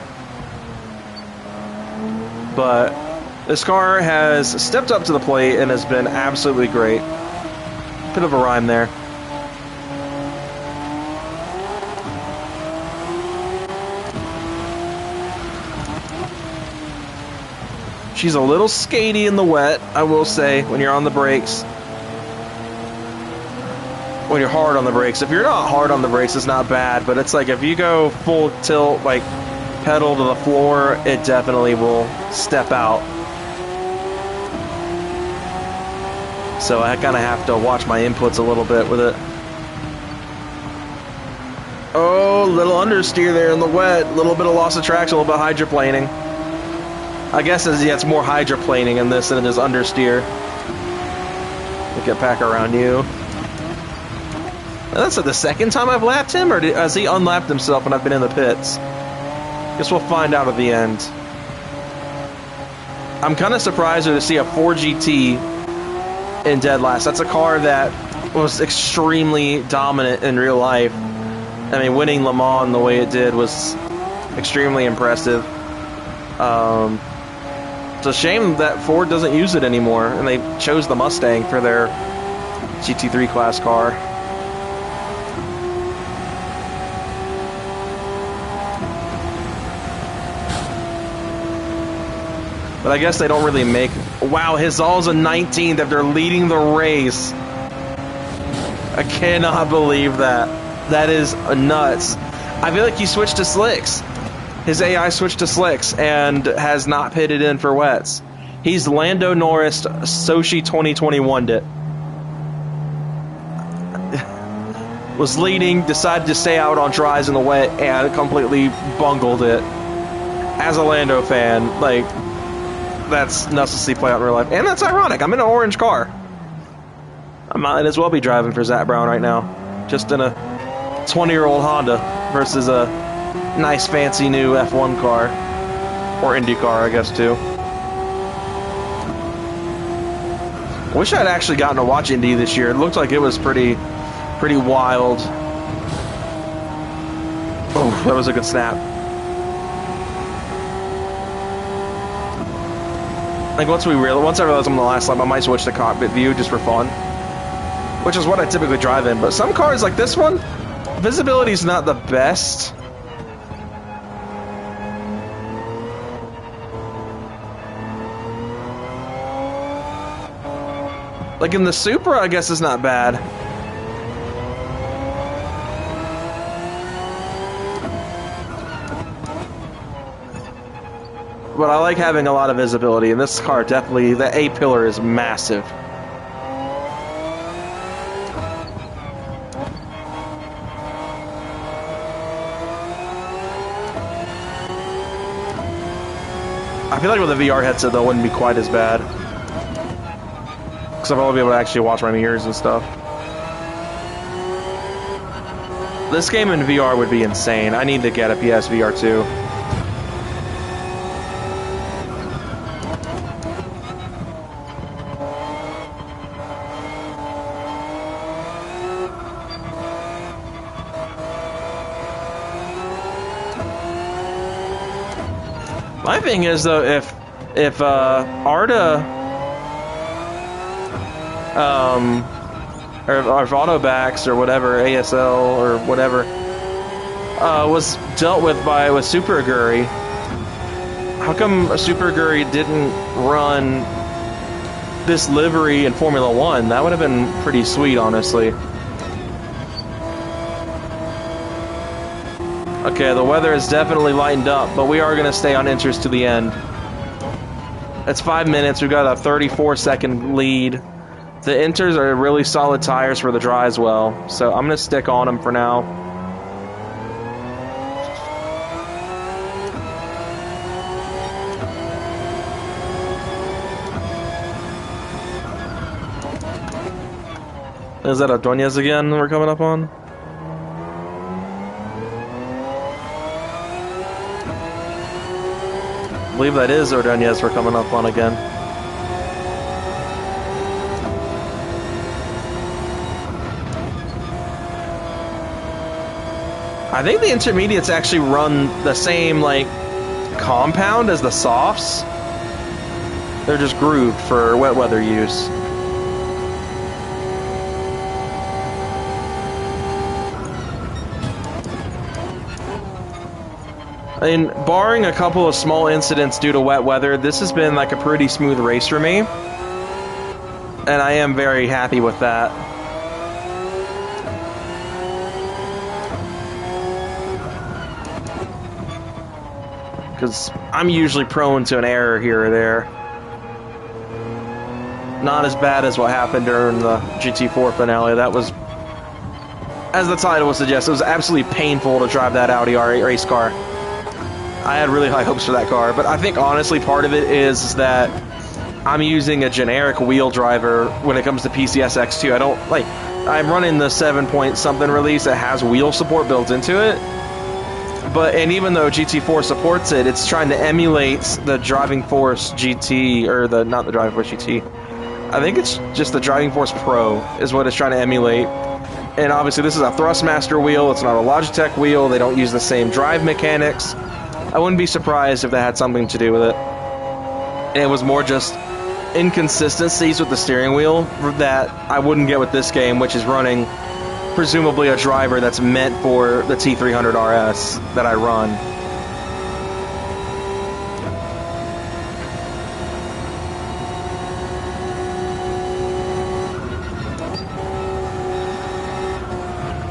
But this car has stepped up to the plate and has been absolutely great. Bit of a rhyme there. She's a little skatey in the wet, I will say, when you're on the brakes. When you're hard on the brakes. If you're not hard on the brakes, it's not bad, but it's like if you go full tilt, like pedal to the floor, it definitely will step out. So I kind of have to watch my inputs a little bit with it. Oh, little understeer there in the wet. A little bit of loss of traction, a little bit of hydroplaning. I guess it's more hydroplaning in this than it is understeer. We'll get back around you. And that's the second time I've lapped him, or has he unlapped himself when I've been in the pits? Guess we'll find out at the end. I'm kind of surprised to see a 4GT in dead last. That's a car that was extremely dominant in real life. I mean, winning Le Mans the way it did was extremely impressive. It's a shame that Ford doesn't use it anymore, and they chose the Mustang for their GT3 class car. But I guess they don't really make... Wow, Hizal's a 19th after leading the race. I cannot believe that. That is nuts. I feel like he switched to slicks. His AI switched to slicks and has not pitted in for wets. He's Lando Norris Sochi 2021'd it. Was leading, decided to stay out on dries in the wet, and completely bungled it. As a Lando fan, like, that's nuts to see play out in real life. And that's ironic. I'm in an orange car. I might as well be driving for Zach Brown right now. Just in a 20-year-old Honda versus a nice, fancy new F1 car. Or Indy car, I guess, too. Wish I'd actually gotten to watch Indy this year. It looked like it was pretty wild. Oh, that was a good snap. Like once I realized I'm on the last lap, I might switch to cockpit view just for fun, which is what I typically drive in. But some cars like this one, visibility is not the best. Like in the Supra, I guess it's not bad. But I like having a lot of visibility, and this car definitely, the A-pillar is massive. I feel like with a VR headset, though, it wouldn't be quite as bad. Because I'll be able to actually watch my mirrors and stuff. This game in VR would be insane. I need to get a PSVR 2. My thing is though, if Arda or if Autobacks or whatever, ASL or whatever, was dealt with with Super Aguri, how come Super Aguri didn't run this livery in Formula 1? That would have been pretty sweet, honestly. Okay, the weather is definitely lightened up, but we are going to stay on interest to the end. It's 5 minutes. We've got a 34-second lead. The Inters are really solid tires for the dry as well, so I'm going to stick on them for now. Is that Ordonez again we're coming up on? I believe that is Ordonez we're coming up on again. I think the intermediates actually run the same, like, compound as the softs. They're just grooved for wet weather use. I mean, barring a couple of small incidents due to wet weather, this has been like a pretty smooth race for me. And I am very happy with that. Because I'm usually prone to an error here or there. Not as bad as what happened during the GT4 finale. That was, as the title would suggest, it was absolutely painful to drive that Audi R8 race car. I had really high hopes for that car, but I think honestly part of it is that I'm using a generic wheel driver when it comes to PCSX2. I don't, like, I'm running the 7-point-something release that has wheel support built into it. And even though GT4 supports it, it's trying to emulate the Driving Force GT, or not the Driving Force GT. I think it's just the Driving Force Pro is what it's trying to emulate. And obviously this is a Thrustmaster wheel, it's not a Logitech wheel, they don't use the same drive mechanics. I wouldn't be surprised if that had something to do with it. And it was more just inconsistencies with the steering wheel that I wouldn't get with this game, which is running presumably a driver that's meant for the T300 RS that I run.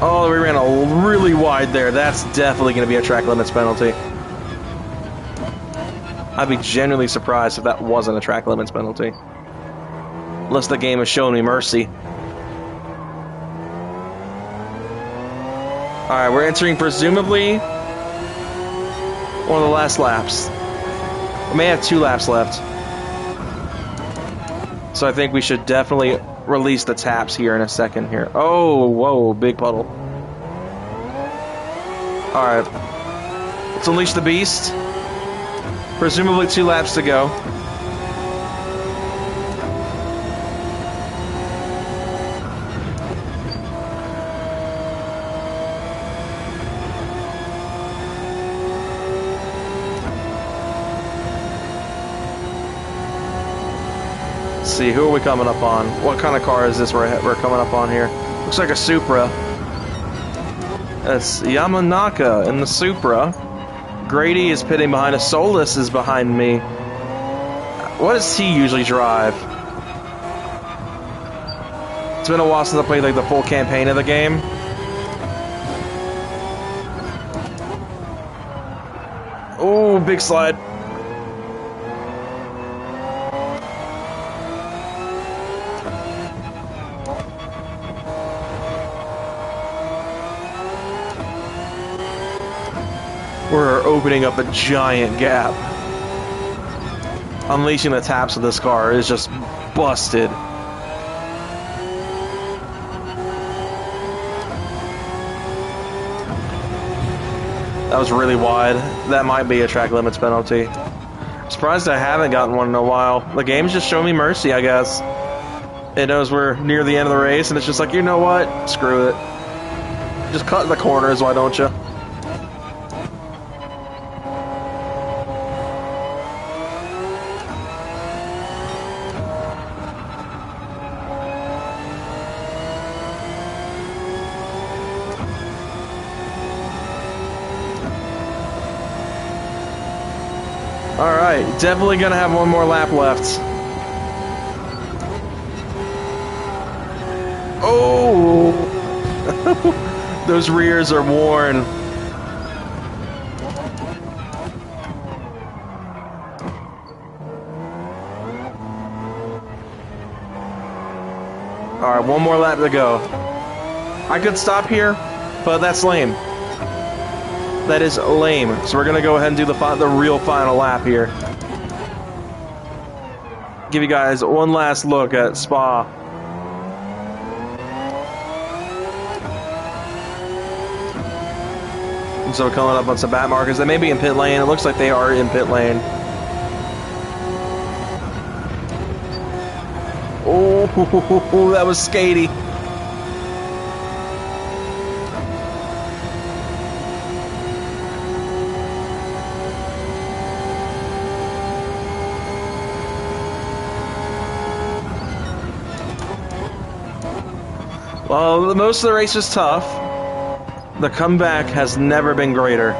Oh, we ran a really wide there. That's definitely going to be a track limits penalty. I'd be genuinely surprised if that wasn't a track limits penalty. Unless the game has shown me mercy. Alright, we're entering presumably one of the last laps. We may have 2 laps left. So I think we should definitely release the taps here in a second here. Oh, whoa, big puddle. Alright. Let's unleash the beast. Presumably 2 laps to go. Let's see, who are we coming up on? What kind of car is this we're coming up on here? Looks like a Supra. That's Yamanaka in the Supra. Grady is pitting behind us. Solus is behind me. What does he usually drive? It's been a while since I played like the full campaign of the game. Oh, big slide. We're opening up a giant gap. Unleashing the taps of this car is just busted. That was really wide. That might be a track limits penalty. I'm surprised I haven't gotten one in a while. The game's just showing me mercy, I guess. It knows we're near the end of the race, and it's just like, you know what? Screw it. Just cut the corners, why don't you? All right, definitely gonna have one more lap left. Oh, those rears are worn. All right, one more lap to go. I could stop here, but that's lame. That is lame. So we're gonna go ahead and do the real final lap here. Give you guys one last look at Spa. And so we're coming up on some back markers. They may be in pit lane. It looks like they are in pit lane. Oh, that was skatey. Well, most of the race was tough. The comeback has never been greater.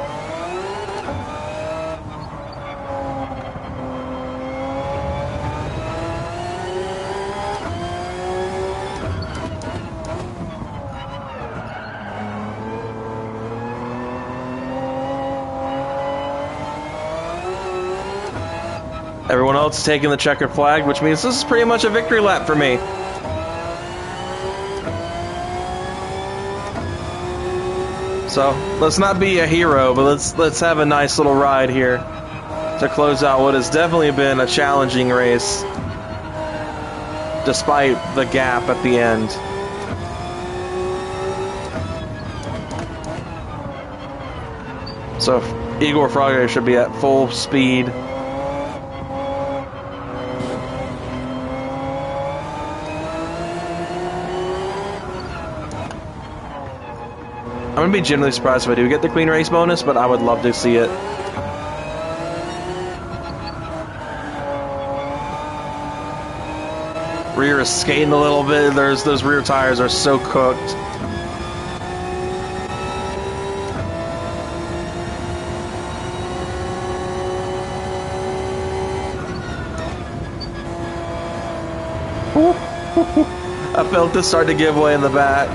Everyone else is taking the checkered flag, which means this is pretty much a victory lap for me. So let's not be a hero, but let's have a nice little ride here to close out what has definitely been a challenging race, despite the gap at the end. So Igor Fraga should be at full speed. I'm going to be genuinely surprised if I do get the clean race bonus, but I would love to see it. Rear is skating a little bit. Those rear tires are so cooked. I felt this start to give way in the back.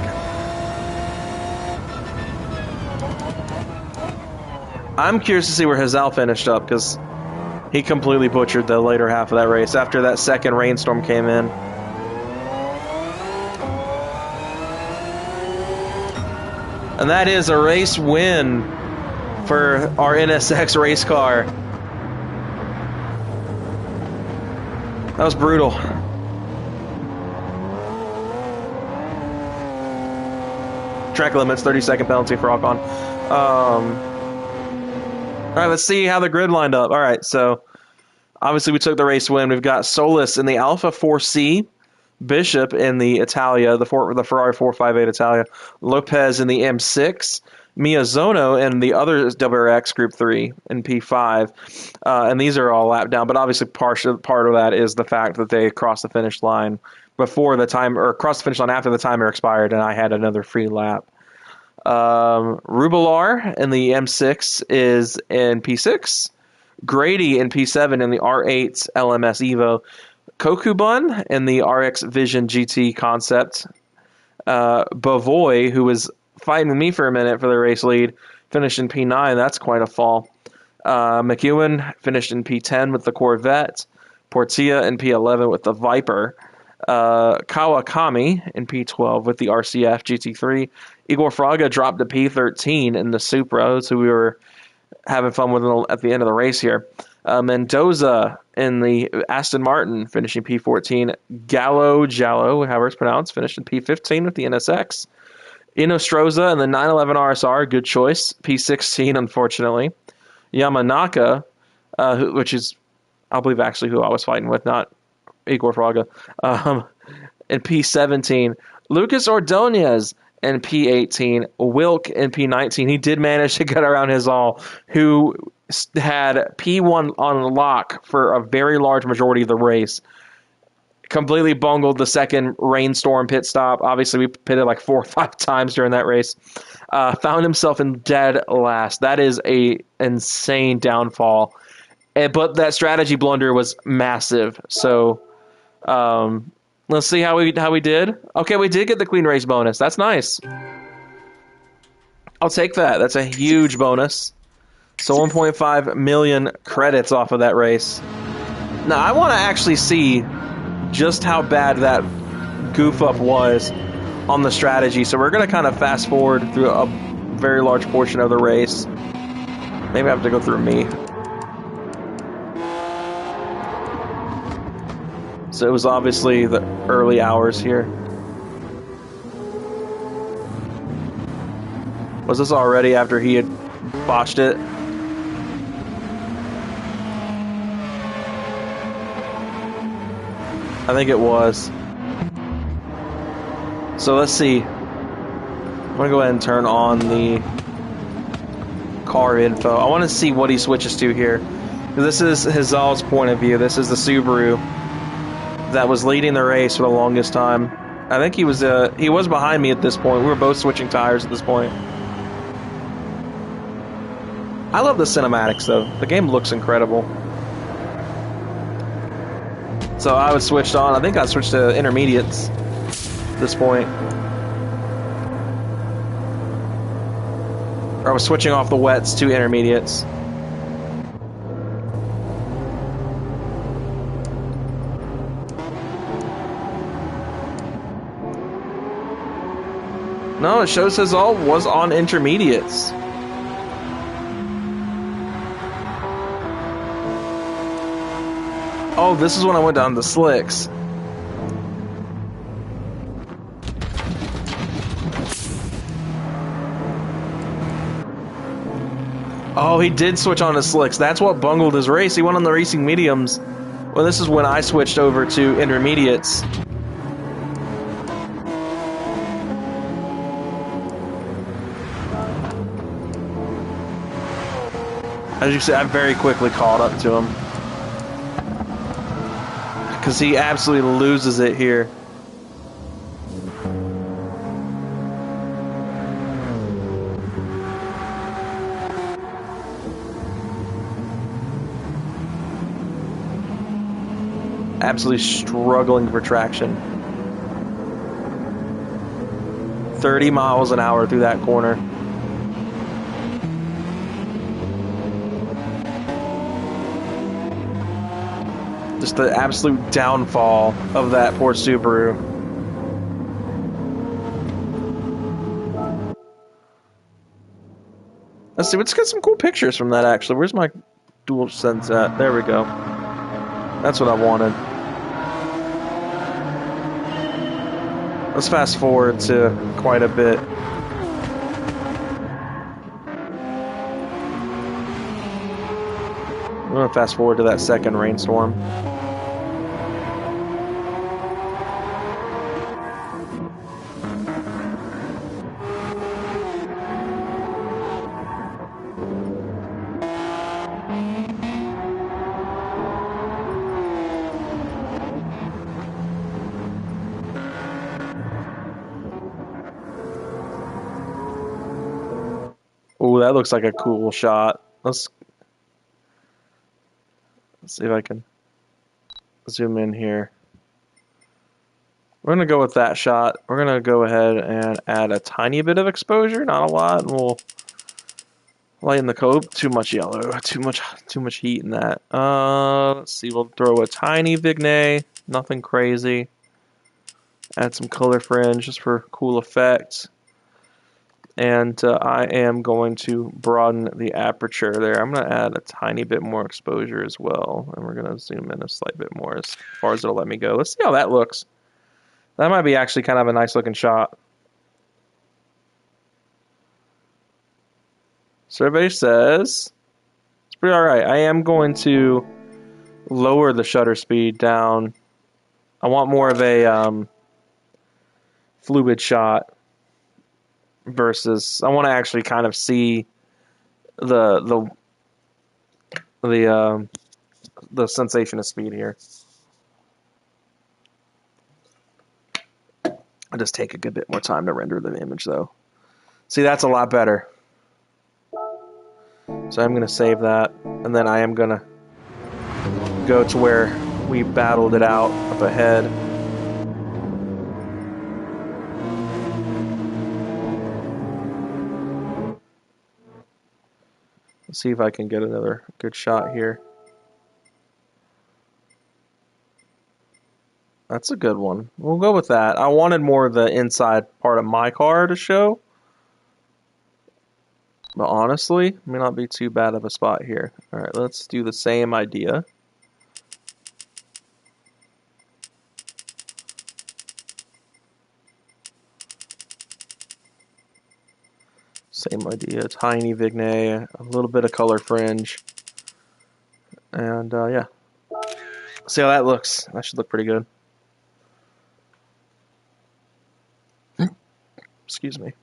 I'm curious to see where Hazal finished up, because he completely butchered the later half of that race after that second rainstorm came in. And that is a race win for our NSX race car. That was brutal. Track limits, 30-second penalty for Ocon. All right, let's see how the grid lined up. All right, so obviously we took the race win. We've got Solis in the Alpha 4C, Bishop in the Italia, the Ferrari 458 Italia, Lopez in the M6, Miyazono in the other WRX Group 3 in P5. And these are all lapped down, but obviously part of that is the fact that they crossed the finish line before the time, or crossed the finish line after the timer expired, and I had another free lap. Rubilar in the M6 is in P6. Grady in P7 in the R8 LMS Evo. Kokubun in the RX Vision GT Concept. Bavoy, who was fighting with me for a minute for the race lead, finished in P9. That's quite a fall. McEwen finished in P10 with the Corvette. Portilla in P11 with the Viper. Kawakami in P12 with the RCF GT3. Igor Fraga dropped to P13 in the Supra, so we were having fun with it at the end of the race here. Mendoza in the Aston Martin, finishing P14. Jallo, however it's pronounced, finished in P15 with the NSX. Inostroza in the 911 RSR, good choice, P16, unfortunately. Yamanaka, which is, I believe, actually who I was fighting with, not Igor Fraga, in P17. Lucas Ordonez in P18. Wilk in P19. He did manage to get around Hazal, who had P1 on lock for a very large majority of the race. Completely bungled the second rainstorm pit stop. Obviously, we pitted like 4 or 5 times during that race. Found himself in dead last. That is a insane downfall. But that strategy blunder was massive. So let's see how we did. Okay, we did get the clean race bonus. That's nice. I'll take that. That's a huge bonus. So 1.5 million credits off of that race. Now, I want to actually see just how bad that goof up was on the strategy. So we're going to kind of fast forward through a very large portion of the race. Maybe I have to go through me. So it was obviously the early hours here. Was this already after he had botched it? I think it was. So let's see. I'm gonna go ahead and turn on the car info. I want to see what he switches to here. This is Hazal's point of view. This is the Subaru that was leading the race for the longest time. I think he was behind me at this point. We were both switching tires at this point. I love the cinematics though. The game looks incredible. So I was switched on. I think I switched to intermediates at this point. Or I was switching off the wets to intermediates. No, it shows Hazal was on intermediates. Oh, this is when I went down the slicks. Oh, he did switch on to slicks. That's what bungled his race. He went on the racing mediums. Well, this is when I switched over to intermediates. As you see, I very quickly caught up to him. Because he absolutely loses it here. Absolutely struggling for traction. 30 miles an hour through that corner. Just the absolute downfall of that poor Subaru. Let's see, let's get some cool pictures from that actually. Where's my dual sense at? There we go. That's what I wanted. Let's fast forward to quite a bit. I'm going to fast forward to that second rainstorm. Ooh, that looks like a cool shot. Let's see if I can zoom in here. We're going to go with that shot. We're going to go ahead and add a tiny bit of exposure, not a lot, and we'll lighten the cope. Too much yellow, too much heat in that. Let's see, we'll throw a tiny vignette, nothing crazy. Add some color fringe just for cool effect. And I am going to broaden the aperture there. I'm going to add a tiny bit more exposure as well. And we're going to zoom in a slight bit more as far as it'll let me go. Let's see how that looks. That might be actually kind of a nice looking shot. So everybody says it's pretty alright. I am going to lower the shutter speed down. I want more of a fluid shot. Versus, I want to actually kind of see the sensation of speed here. I just take a good bit more time to render the image, though. See, that's a lot better. So I'm going to save that, and then I am going to go to where we battled it out up ahead. Let's see if I can get another good shot here. That's a good one. We'll go with that. I wanted more of the inside part of my car to show. But honestly, may not be too bad of a spot here. Alright, let's do the same idea. Same idea. Tiny EVGA, a little bit of color fringe. And yeah. See how that looks. That should look pretty good. Excuse me.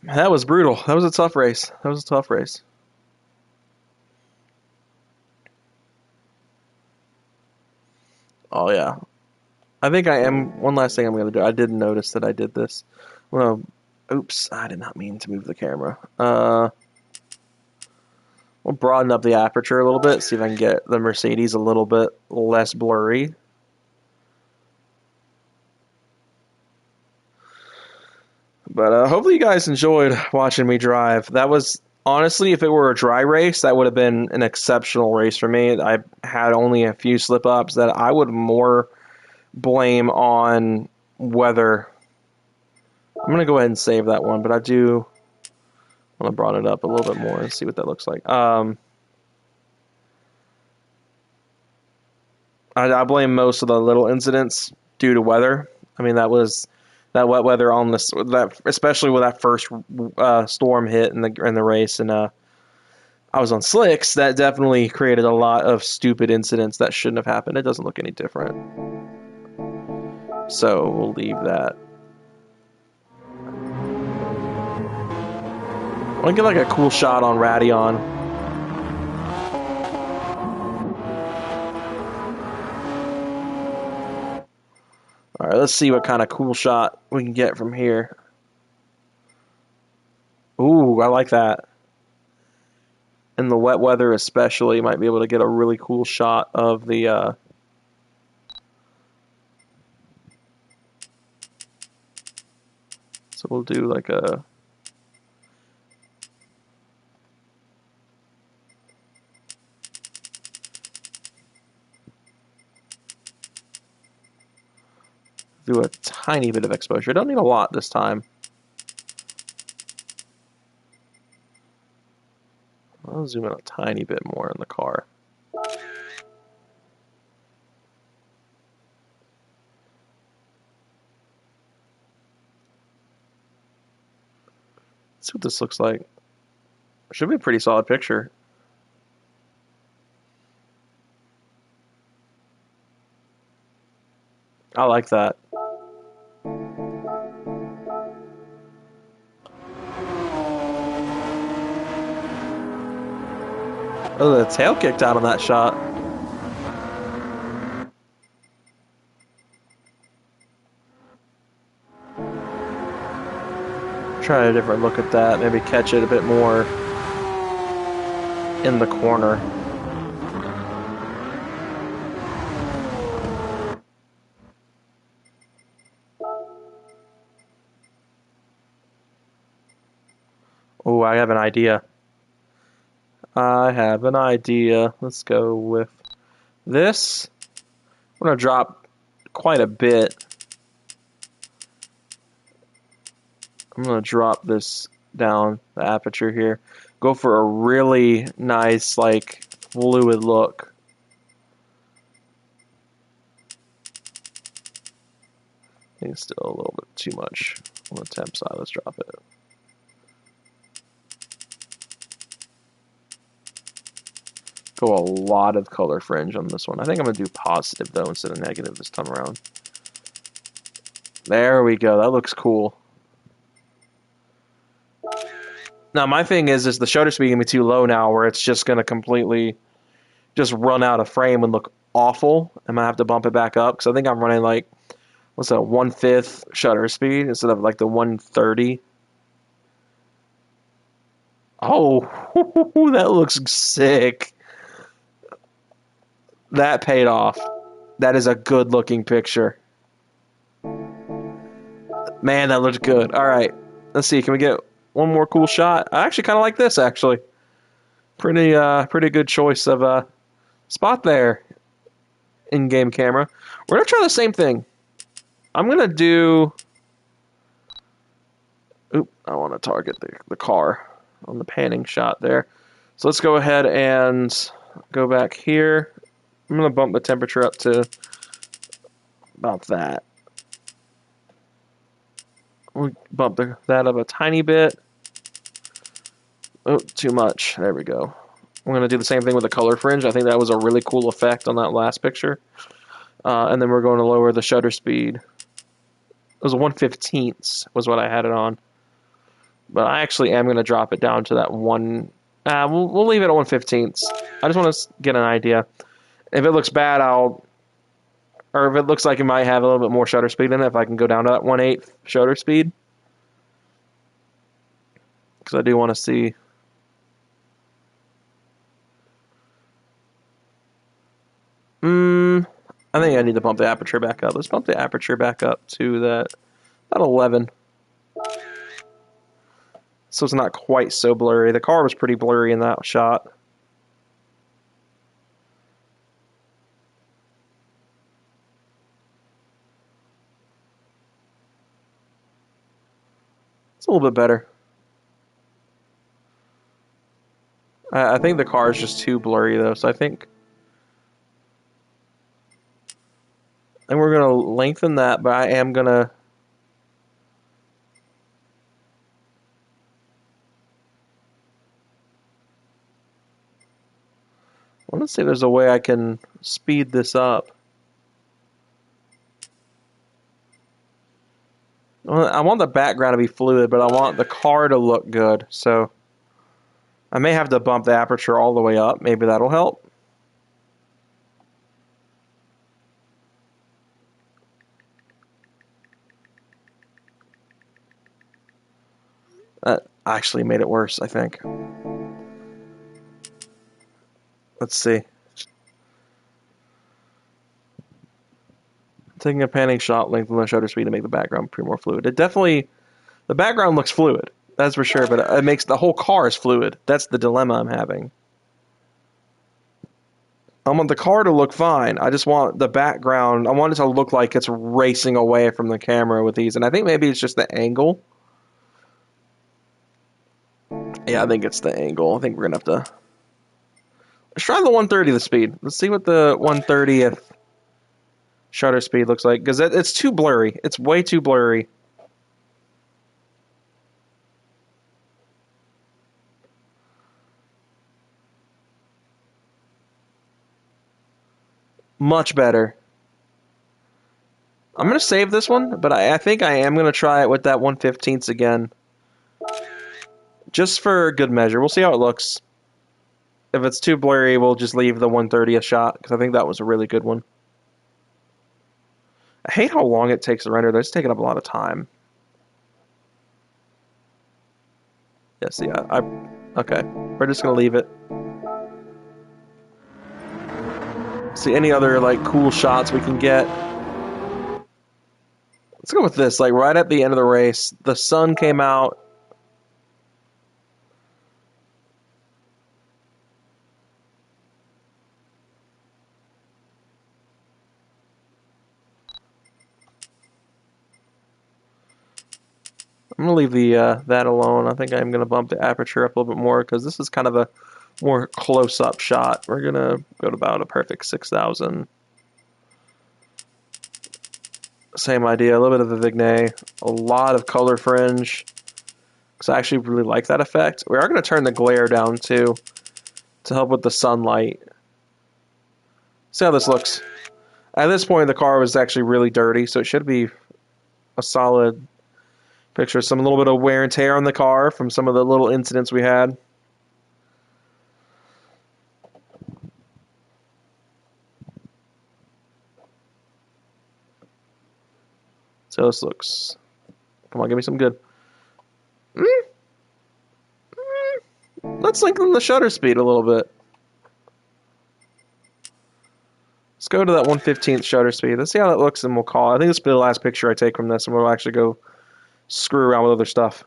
That was brutal. That was a tough race. That was a tough race. Oh, yeah. I think I am. One last thing I'm going to do. I did notice that I did this. Well, oops. I did not mean to move the camera. We'll broaden up the aperture a little bit. See if I can get the Mercedes a little bit less blurry. But hopefully you guys enjoyed watching me drive. That was, honestly, if it were a dry race, that would have been an exceptional race for me. I had only a few slip-ups that I would more blame on weather. I'm going to go ahead and save that one, but I do want to broaden it up a little bit more and see what that looks like. I blame most of the little incidents due to weather. I mean, that was that wet weather on this, that especially when that first storm hit in the race, and I was on slicks. That definitely created a lot of stupid incidents that shouldn't have happened. It doesn't look any different, so we'll leave that. I want to get like a cool shot on Radeon. Alright, let's see what kind of cool shot we can get from here. Ooh, I like that. In the wet weather especially, you might be able to get a really cool shot of the... So we'll do like a... Do a tiny bit of exposure. Don't need a lot this time. I'll zoom in a tiny bit more in the car. Let's see what this looks like. Should be a pretty solid picture. I like that. Oh, the tail kicked out on that shot. Try a different look at that. Maybe catch it a bit more in the corner. Oh, I have an idea. I have an idea. Let's go with this. I'm going to drop quite a bit. I'm going to drop this down, the aperture here. Go for a really nice, like, fluid look. I think it's still a little bit too much on the temp side. Let's drop it. Go a lot of color fringe on this one. I think I'm going to do positive, though, instead of negative this time around. There we go. That looks cool. Now, my thing is the shutter speed going to be too low now, where it's just going to completely just run out of frame and look awful. I'm going to have to bump it back up, because I think I'm running, like, what's that, 1/5 shutter speed instead of, like, the 130. Oh, that looks sick. That paid off. That is a good looking picture. Man, that looks good. All right. Let's see. Can we get one more cool shot? I actually kind of like this, actually. Pretty good choice of spot there. In-game camera. We're going to try the same thing. I'm going to do... Oop, I want to target the car on the panning shot there. So let's go ahead and go back here. I'm going to bump the temperature up to about that. We'll bump that up a tiny bit. Oh, too much. There we go. I'm going to do the same thing with the color fringe. I think that was a really cool effect on that last picture. And then we're going to lower the shutter speed. It was a 1/15 was what I had it on. But I actually am going to drop it down to that one. We'll leave it at 1/15. I just want to get an idea. If it looks bad, or if it looks like it might have a little bit more shutter speed in it, if I can go down to that 1/8 shutter speed. Because I do want to see. I think I need to bump the aperture back up. Let's bump the aperture back up to that about 11. So it's not quite so blurry. The car was pretty blurry in that shot. It's a little bit better. I think the car is just too blurry though, so I think we're gonna lengthen that, but I am gonna I want to see if there's a way I can speed this up. I want the background to be fluid, but I want the car to look good, so I may have to bump the aperture all the way up. Maybe that'll help. That actually made it worse, I think. Let's see. Taking a panning shot, lengthen the shutter speed to make the background appear more fluid. It definitely, the background looks fluid, that's for sure, but it makes the whole car is fluid. That's the dilemma I'm having. I want the car to look fine. I just want the background, I want it to look like it's racing away from the camera with these, and I think maybe it's just the angle. Yeah, I think it's the angle. I think we're gonna have to. Let's try the 130 the speed. Let's see what the 130th shutter speed looks like, because it's too blurry. It's way too blurry. Much better. I'm gonna save this one, but I think I am gonna try it with that 1/15 again, just for good measure. We'll see how it looks. If it's too blurry, we'll just leave the 130th shot, because I think that was a really good one. I hate how long it takes to render. That's taking up a lot of time. Yes, yeah, okay. We're just gonna leave it. See any other like cool shots we can get. Let's go with this. Like right at the end of the race, the sun came out. I'm gonna leave the that alone. I think I'm gonna bump the aperture up a little bit more because this is kind of a more close-up shot. We're gonna go to about a perfect 6,000. Same idea, a little bit of the EVGA, a lot of color fringe, because I actually really like that effect. We are gonna turn the glare down too to help with the sunlight. See how this looks. At this point, the car was actually really dirty, so it should be a solid picture. Some little bit of wear and tear on the car from some of the little incidents we had. So this looks. Come on, give me some good. Let's lengthen the shutter speed a little bit. Let's go to that 1/15th shutter speed. Let's see how that looks, and we'll call it. I think this will be the last picture I take from this, and we'll actually go screw around with other stuff.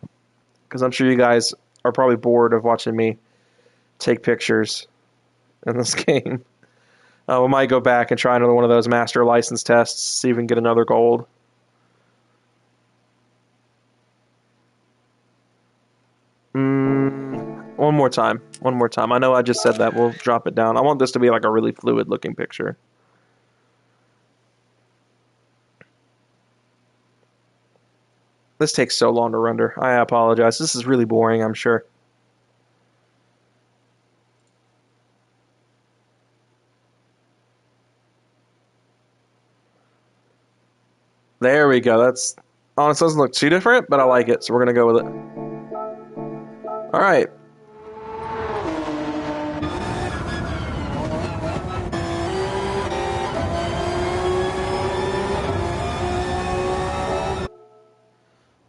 Because I'm sure you guys are probably bored of watching me take pictures in this game. We might go back and try another one of those master license tests, see if we can get another gold. One more time. One more time. I know I just said that. We'll drop it down. I want this to be like a really fluid looking picture. This takes so long to render. I apologize. This is really boring, I'm sure. There we go. That's honestly doesn't look too different, but I like it, so we're gonna go with it. All right.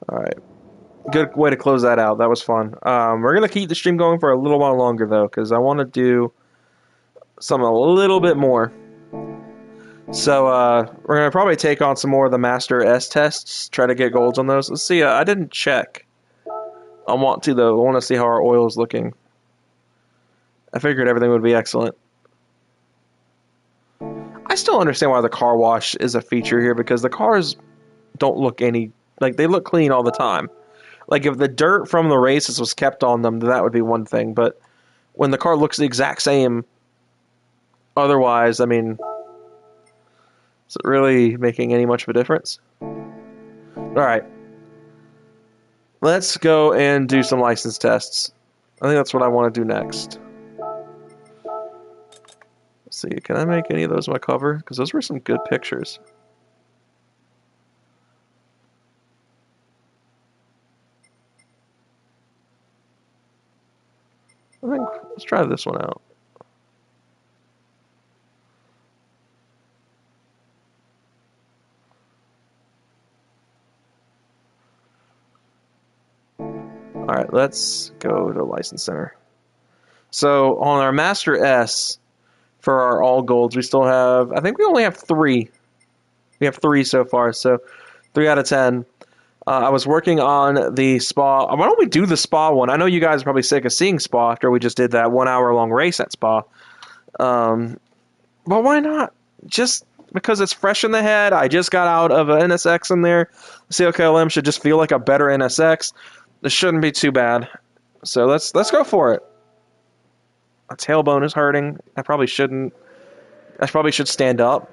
All right. Good way to close that out. That was fun. We're gonna keep the stream going for a little while longer though, because I want to do something a little bit more. So we're gonna probably take on some more of the Master S tests, try to get golds on those. Let's see. I didn't check. I want to though. I want to see how our oil is looking. I figured everything would be excellent. I still understand why the car wash is a feature here, because the cars don't look any like they look clean all the time. Like if the dirt from the races was kept on them, then that would be one thing. But when the car looks the exact same, otherwise, I mean, is it really making any much of a difference? All right. Let's go and do some license tests. I think that's what I want to do next. Let's see, can I make any of those my cover? Because those were some good pictures. I think, let's try this one out. Alright, let's go to License Center. So, on our Master S, for our all golds, we still have, I think we only have 3. We have 3 so far, so 3 out of 10. I was working on the Spa. Why don't we do the Spa one? I know you guys are probably sick of seeing Spa after we just did that 1 hour long race at Spa. But why not? Just because it's fresh in the head. I just got out of an NSX in there. CLKLM should just feel like a better NSX. This shouldn't be too bad. So let's go for it. My tailbone is hurting. I probably shouldn't. I probably should stand up.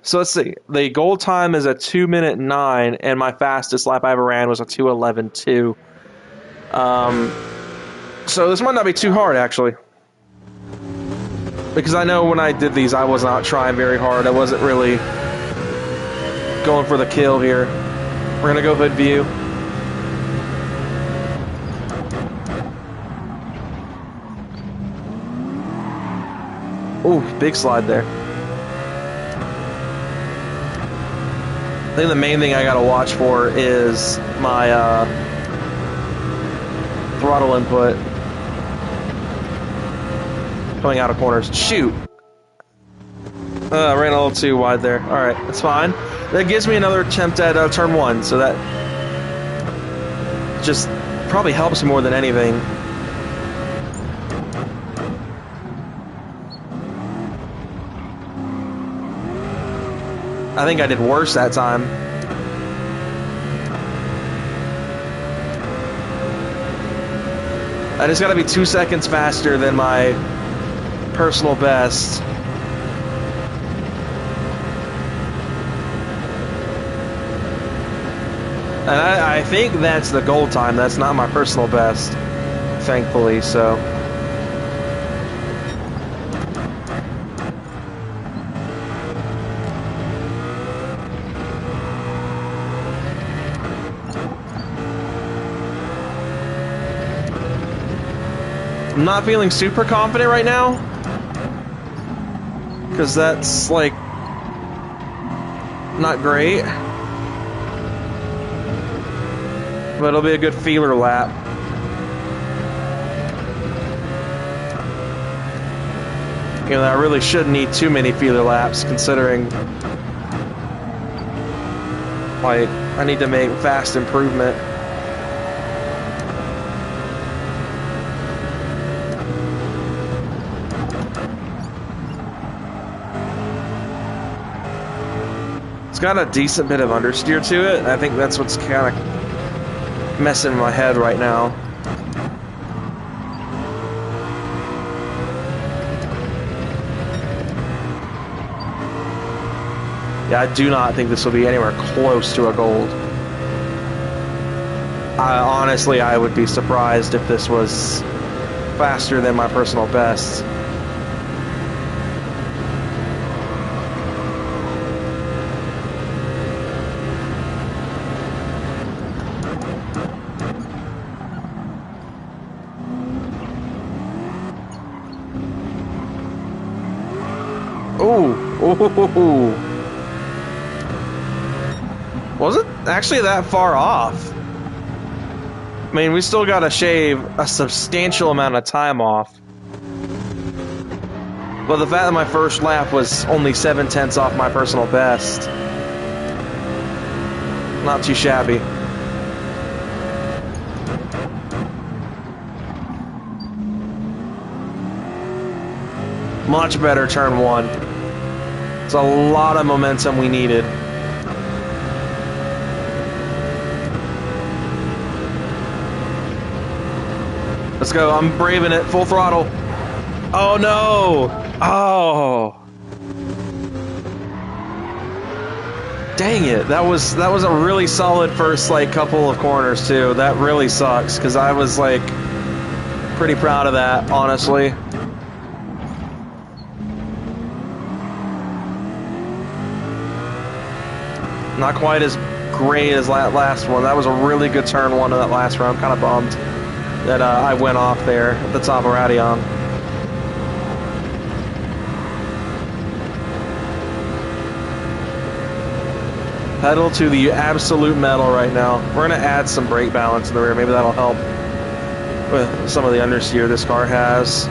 So let's see. The goal time is a 2:09, and my fastest lap I ever ran was a 2:11.2. So this might not be too hard, actually. Because I know when I did these, I was not trying very hard. I wasn't really going for the kill here. We're going to go hood view. Ooh, big slide there. I think the main thing I gotta watch for is my throttle input. Coming out of corners. Shoot! I ran a little too wide there. Alright, that's fine. That gives me another attempt at turn 1, so that just probably helps more than anything. I think I did worse that time. I just gotta be 2 seconds faster than my personal best. And I think that's the goal time. That's not my personal best, thankfully, so. I'm not feeling super confident right now, because that's like not great, but it'll be a good feeler lap. You know, I really shouldn't need too many feeler laps, considering, like, I need to make fast improvement. It's got a decent bit of understeer to it, and I think that's what's kind of messing my head right now. Yeah, I do not think this will be anywhere close to a gold. Honestly, I would be surprised if this was faster than my personal best. Ooh. Wasn't actually that far off. I mean, we still got to shave a substantial amount of time off. But the fact that my first lap was only 7/10 off my personal best, not too shabby. Much better turn one. It's a lot of momentum we needed. Let's go. I'm braving it. Full throttle. Oh no! Oh. Dang it. That was a really solid first like couple of corners too. That really sucks because I was like pretty proud of that, honestly. Not quite as great as that last one. That was a really good turn one in that last round. I'm kind of bummed that I went off there at the top of Radion. Pedal to the absolute metal right now. We're going to add some brake balance in the rear. Maybe that'll help with some of the understeer this car has.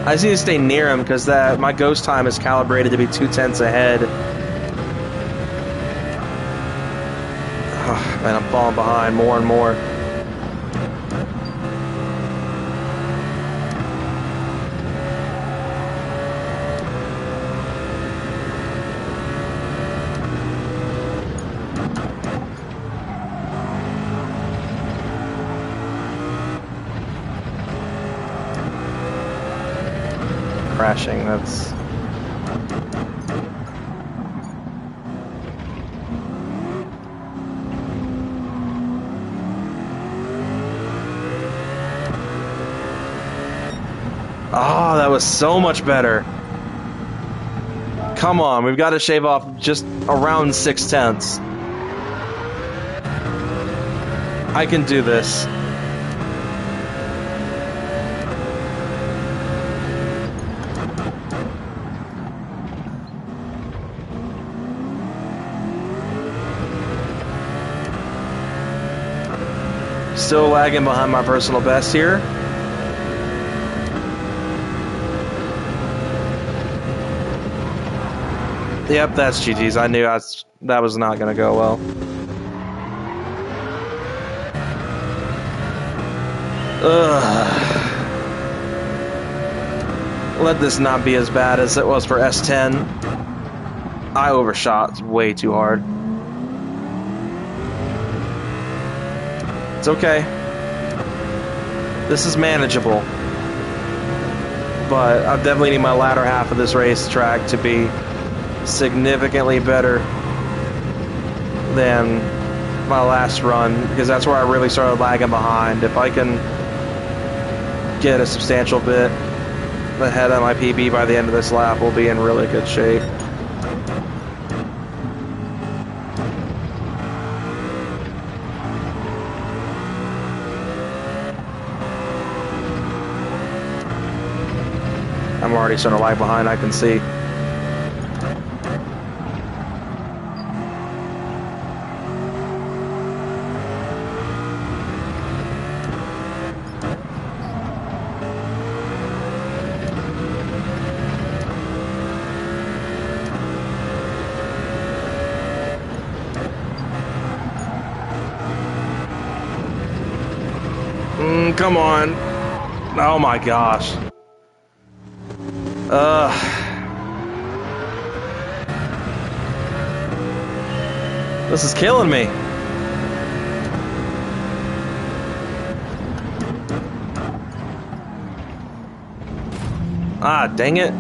I just need to stay near him because my ghost time is calibrated to be 2/10 ahead. Oh, man, I'm falling behind more and more. Crashing, that's... Oh, that was so much better. Come on, we've got to shave off just around 6/10. I can do this. Still lagging behind my personal best here. Yep, that's GG's. I knew that was not going to go well. Ugh. Let this not be as bad as it was for S10. I overshot way too hard. It's okay. This is manageable. But I definitely need my latter half of this racetrack to be significantly better than my last run, because that's where I really started lagging behind. If I can get a substantial bit ahead of my PB by the end of this lap, we'll be in really good shape. already starting to lag behind, I can see. Come on. Oh my gosh. This is killing me. Ah, dang it.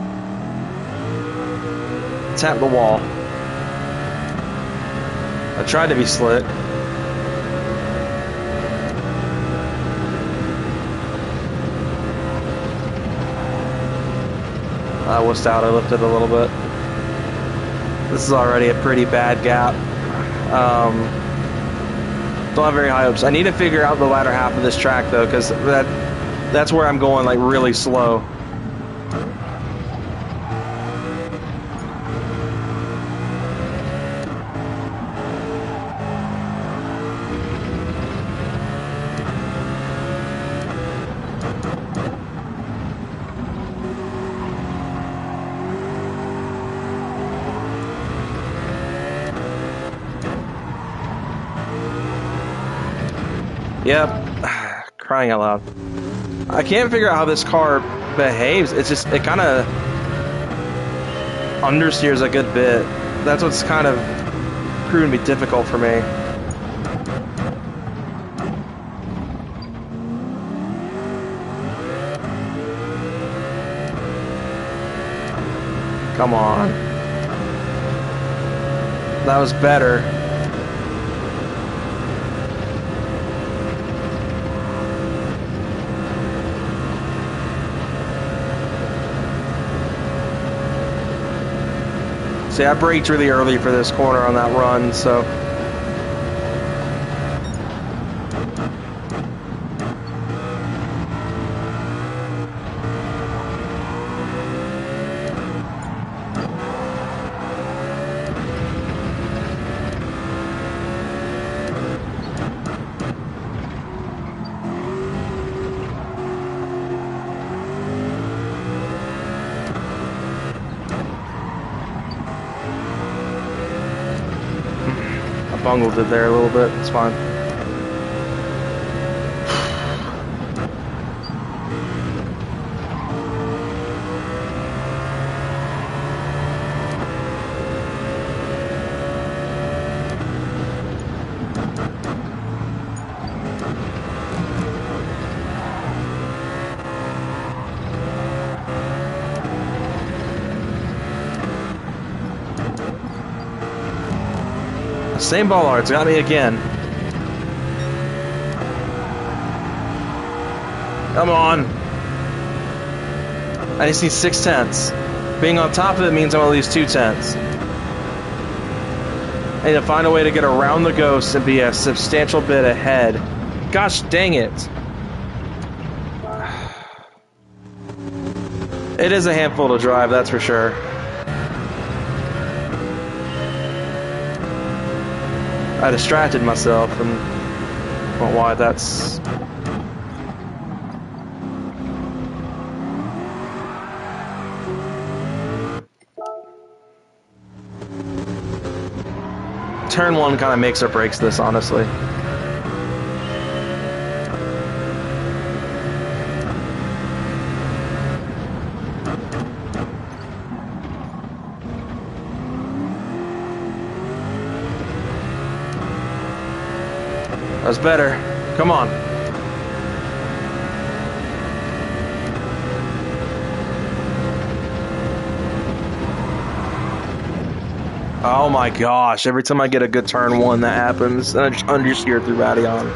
Tap the wall. I tried to be slick. I wussed out, I lifted a little bit. This is already a pretty bad gap. Don't have very high hopes. I need to figure out the latter half of this track though, because that's where I'm going like really slow. Yep, crying out loud. I can't figure out how this car behaves. It's just, it kind of understeers a good bit. That's what's kind of proving to be difficult for me. Come on. That was better. See, I braked really early for this corner on that run, so. Bungled it there a little bit, it's fine. Same ball arts got me again. Come on. I just need 6/10. Being on top of it means I'm at least 2/10. I need to find a way to get around the ghost and be a substantial bit ahead. Gosh dang it. It is a handful to drive, that's for sure. I distracted myself, and well, why that's... Turn one kind of makes or breaks this, honestly. That's better. Come on. Oh my gosh, every time I get a good turn one that happens, and I just understeer through Radeon.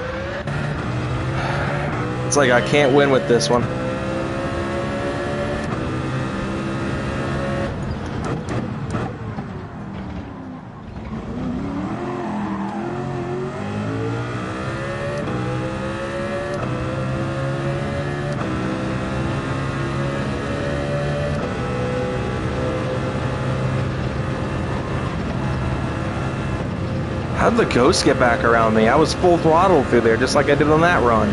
It's like I can't win with this one. How did the Ghost get back around me? I was full throttle through there, just like I did on that run.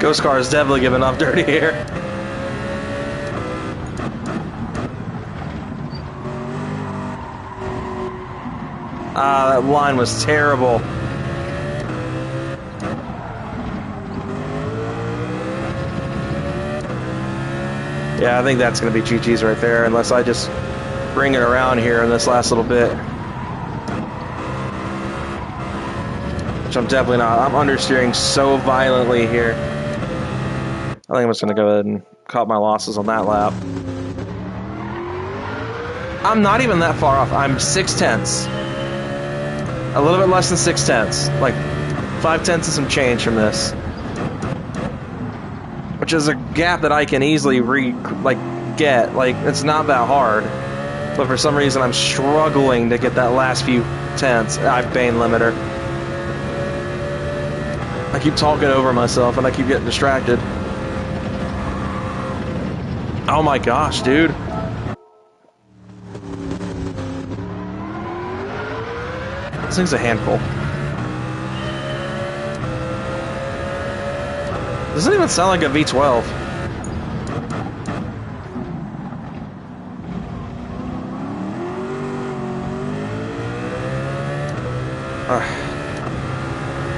Ghost car is definitely giving off dirty air. Ah, that line was terrible. Yeah, I think that's going to be GG's right there, unless I just bring it around here in this last little bit. Which I'm definitely not. I'm understeering so violently here. I think I'm just going to go ahead and cut my losses on that lap. I'm not even that far off. I'm 6/10. A little bit less than 6/10. Like 5/10 and some change from this. Which is a gap that I can easily get. Like, it's not that hard. But for some reason I'm struggling to get that last few tenths. I've bane limiter. I keep talking over myself and I keep getting distracted. Oh my gosh, dude. This thing's a handful. Doesn't even sound like a V12.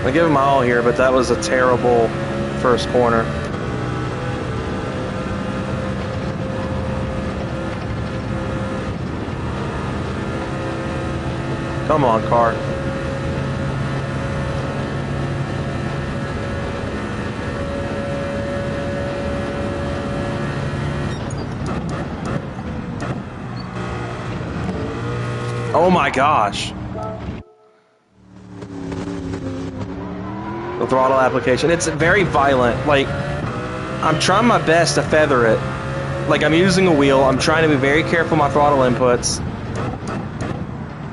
I give it my all here, but that was a terrible first corner. Come on, car. Oh my gosh. The throttle application. It's very violent. Like, I'm trying my best to feather it. Like, I'm using a wheel. I'm trying to be very careful with my throttle inputs.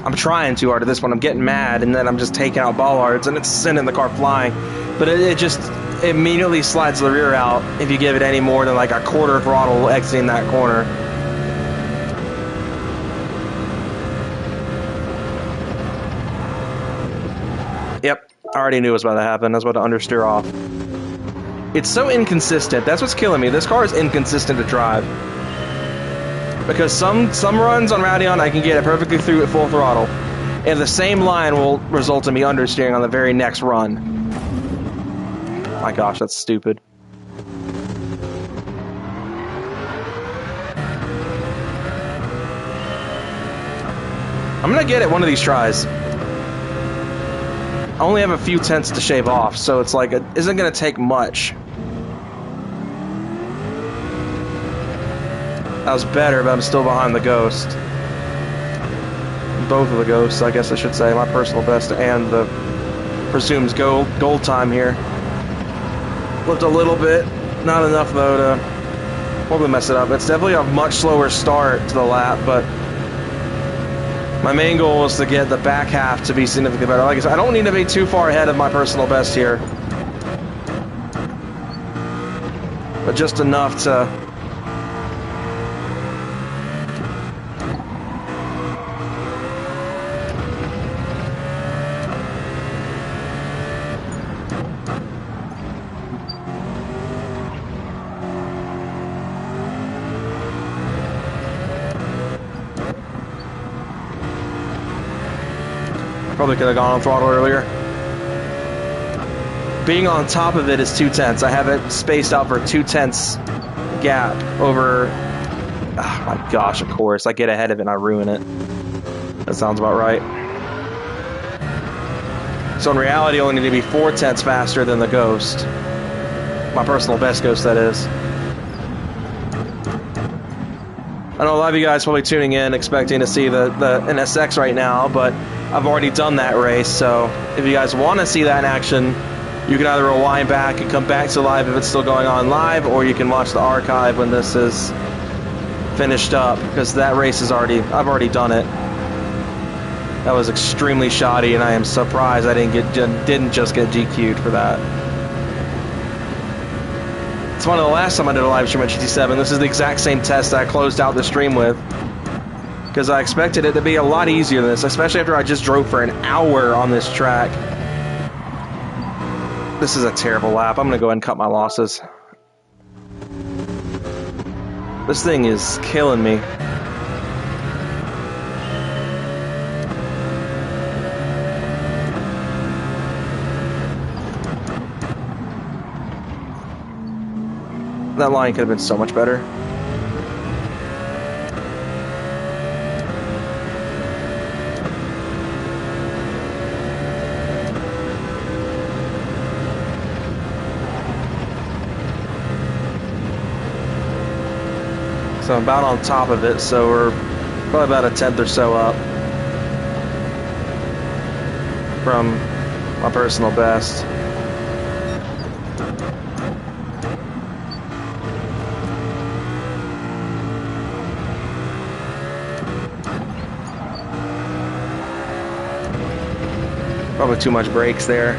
I'm trying too hard at this one. I'm getting mad, and then I'm just taking out bollards, and it's sending the car flying. But it just immediately slides the rear out if you give it any more than like a quarter throttle exiting that corner. Yep, I already knew it was about to happen. I was about to understeer off. It's so inconsistent. That's what's killing me. This car is inconsistent to drive. Because some runs on Radeon, I can get it perfectly through at full throttle. And the same line will result in me understeering on the very next run. My gosh, that's stupid. I'm gonna get it one of these tries. I only have a few tenths to shave off, so it's like, it isn't gonna take much. That was better, but I'm still behind the Ghost. Both of the Ghosts, I guess I should say. My personal best and the presumed gold time here. Flipped a little bit. Not enough, though, to probably mess it up. It's definitely a much slower start to the lap, but my main goal is to get the back half to be significantly better. Like I said, I don't need to be too far ahead of my personal best here. But just enough to... Probably could have gone on throttle earlier. Being on top of it is 2 tenths. I have it spaced out for 2 tenths gap over... Oh my gosh, of course. I get ahead of it and I ruin it. That sounds about right. So in reality, I only need to be 4 tenths faster than the Ghost. My personal best Ghost, that is. I know a lot of you guys probably tuning in expecting to see the NSX right now, but I've already done that race, so if you guys want to see that in action, you can either rewind back and come back to live if it's still going on live, or you can watch the archive when this is finished up, because that race is I've already done it. That was extremely shoddy, and I am surprised I didn't just get GQ'd for that. It's one of the last time I did a live stream at GT7. This is the exact same test that I closed out the stream with, because I expected it to be a lot easier than this, especially after I just drove for an hour on this track. This is a terrible lap. I'm gonna go ahead and cut my losses. This thing is killing me. That line could have been so much better. So I'm about on top of it, so we're probably about a tenth or so up from my personal best. Probably too much brakes there.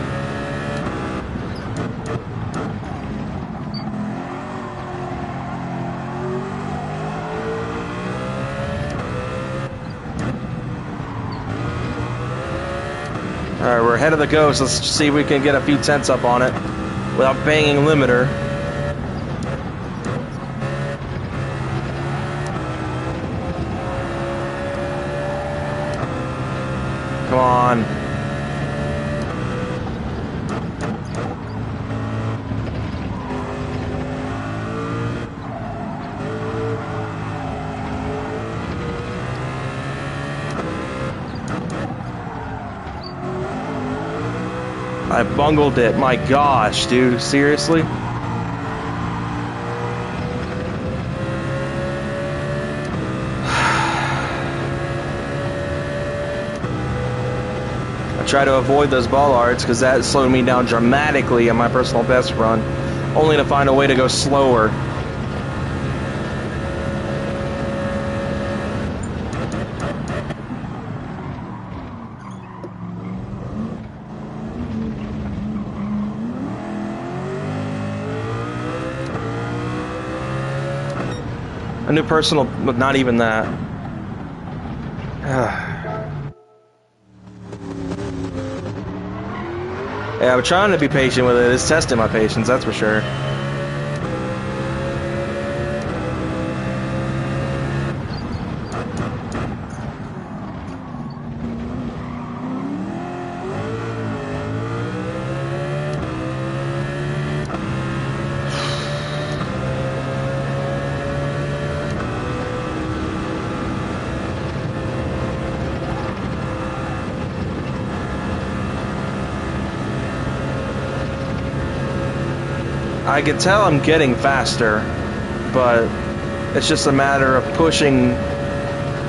Alright, we're ahead of the ghost. Let's see if we can get a few tenths up on it without banging limiter. Come on. I bungled it. My gosh, dude. Seriously? I try to avoid those bollards because that slowed me down dramatically in my personal best run, only to find a way to go slower. A new personal, but not even that. Yeah, I'm trying to be patient with it. It's testing my patience, that's for sure. I can tell I'm getting faster, but it's just a matter of pushing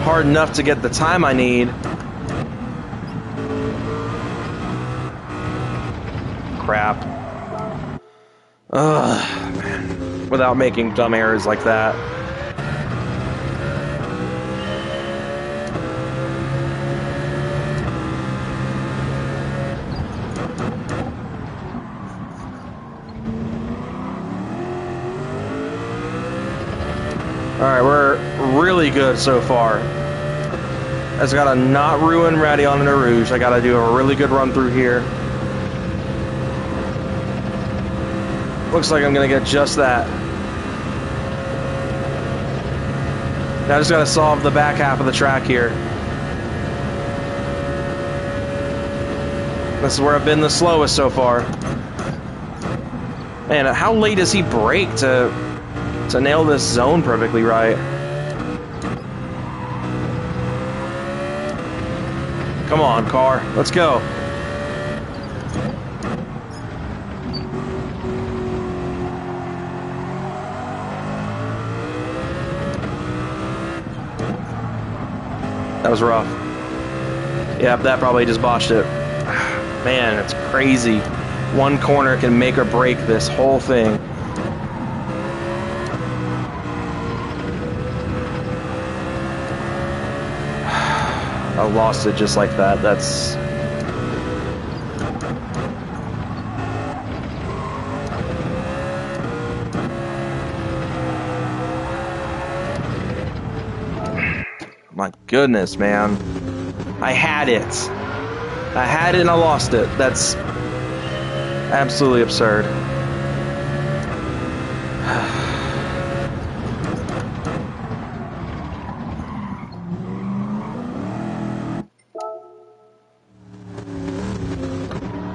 hard enough to get the time I need. Crap. Ugh, man. Without making dumb errors like that. Alright, we're really good so far. I just gotta not ruin Radion and Rouge. I gotta do a really good run through here. Looks like I'm gonna get just that. Now I just gotta solve the back half of the track here. This is where I've been the slowest so far. Man, how late does he brake to nail this zone perfectly right? Come on, car. Let's go. That was rough. Yep, that probably just botched it. Man, it's crazy. One corner can make or break this whole thing. I lost it just like that. That's... My goodness, man. I had it. I had it and I lost it. That's absolutely absurd.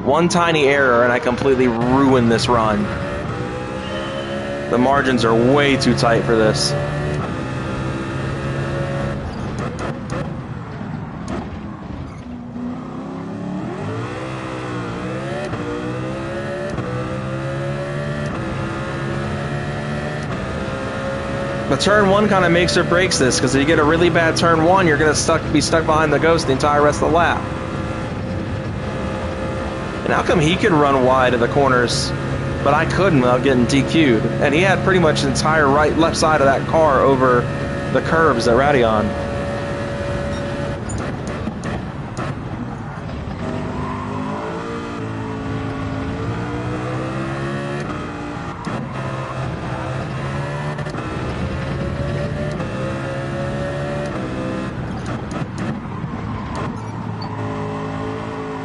One tiny error and I completely ruined this run. The margins are way too tight for this. But turn one kind of makes or breaks this, because if you get a really bad turn one, you're going to be stuck behind the ghost the entire rest of the lap. And how come he can run wide at the corners, but I couldn't without getting DQ'd? And he had pretty much the entire left side of that car over the curbs at Radeon.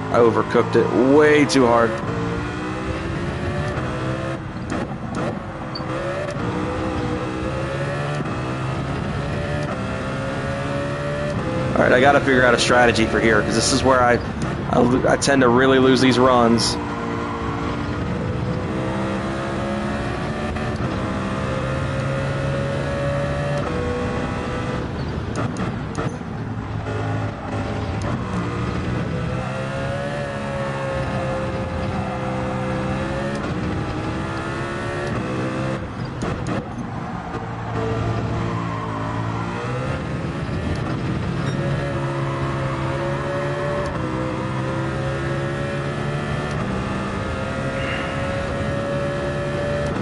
I overcooked it way too hard. All right, I got to figure out a strategy for here, because this is where I tend to really lose these runs.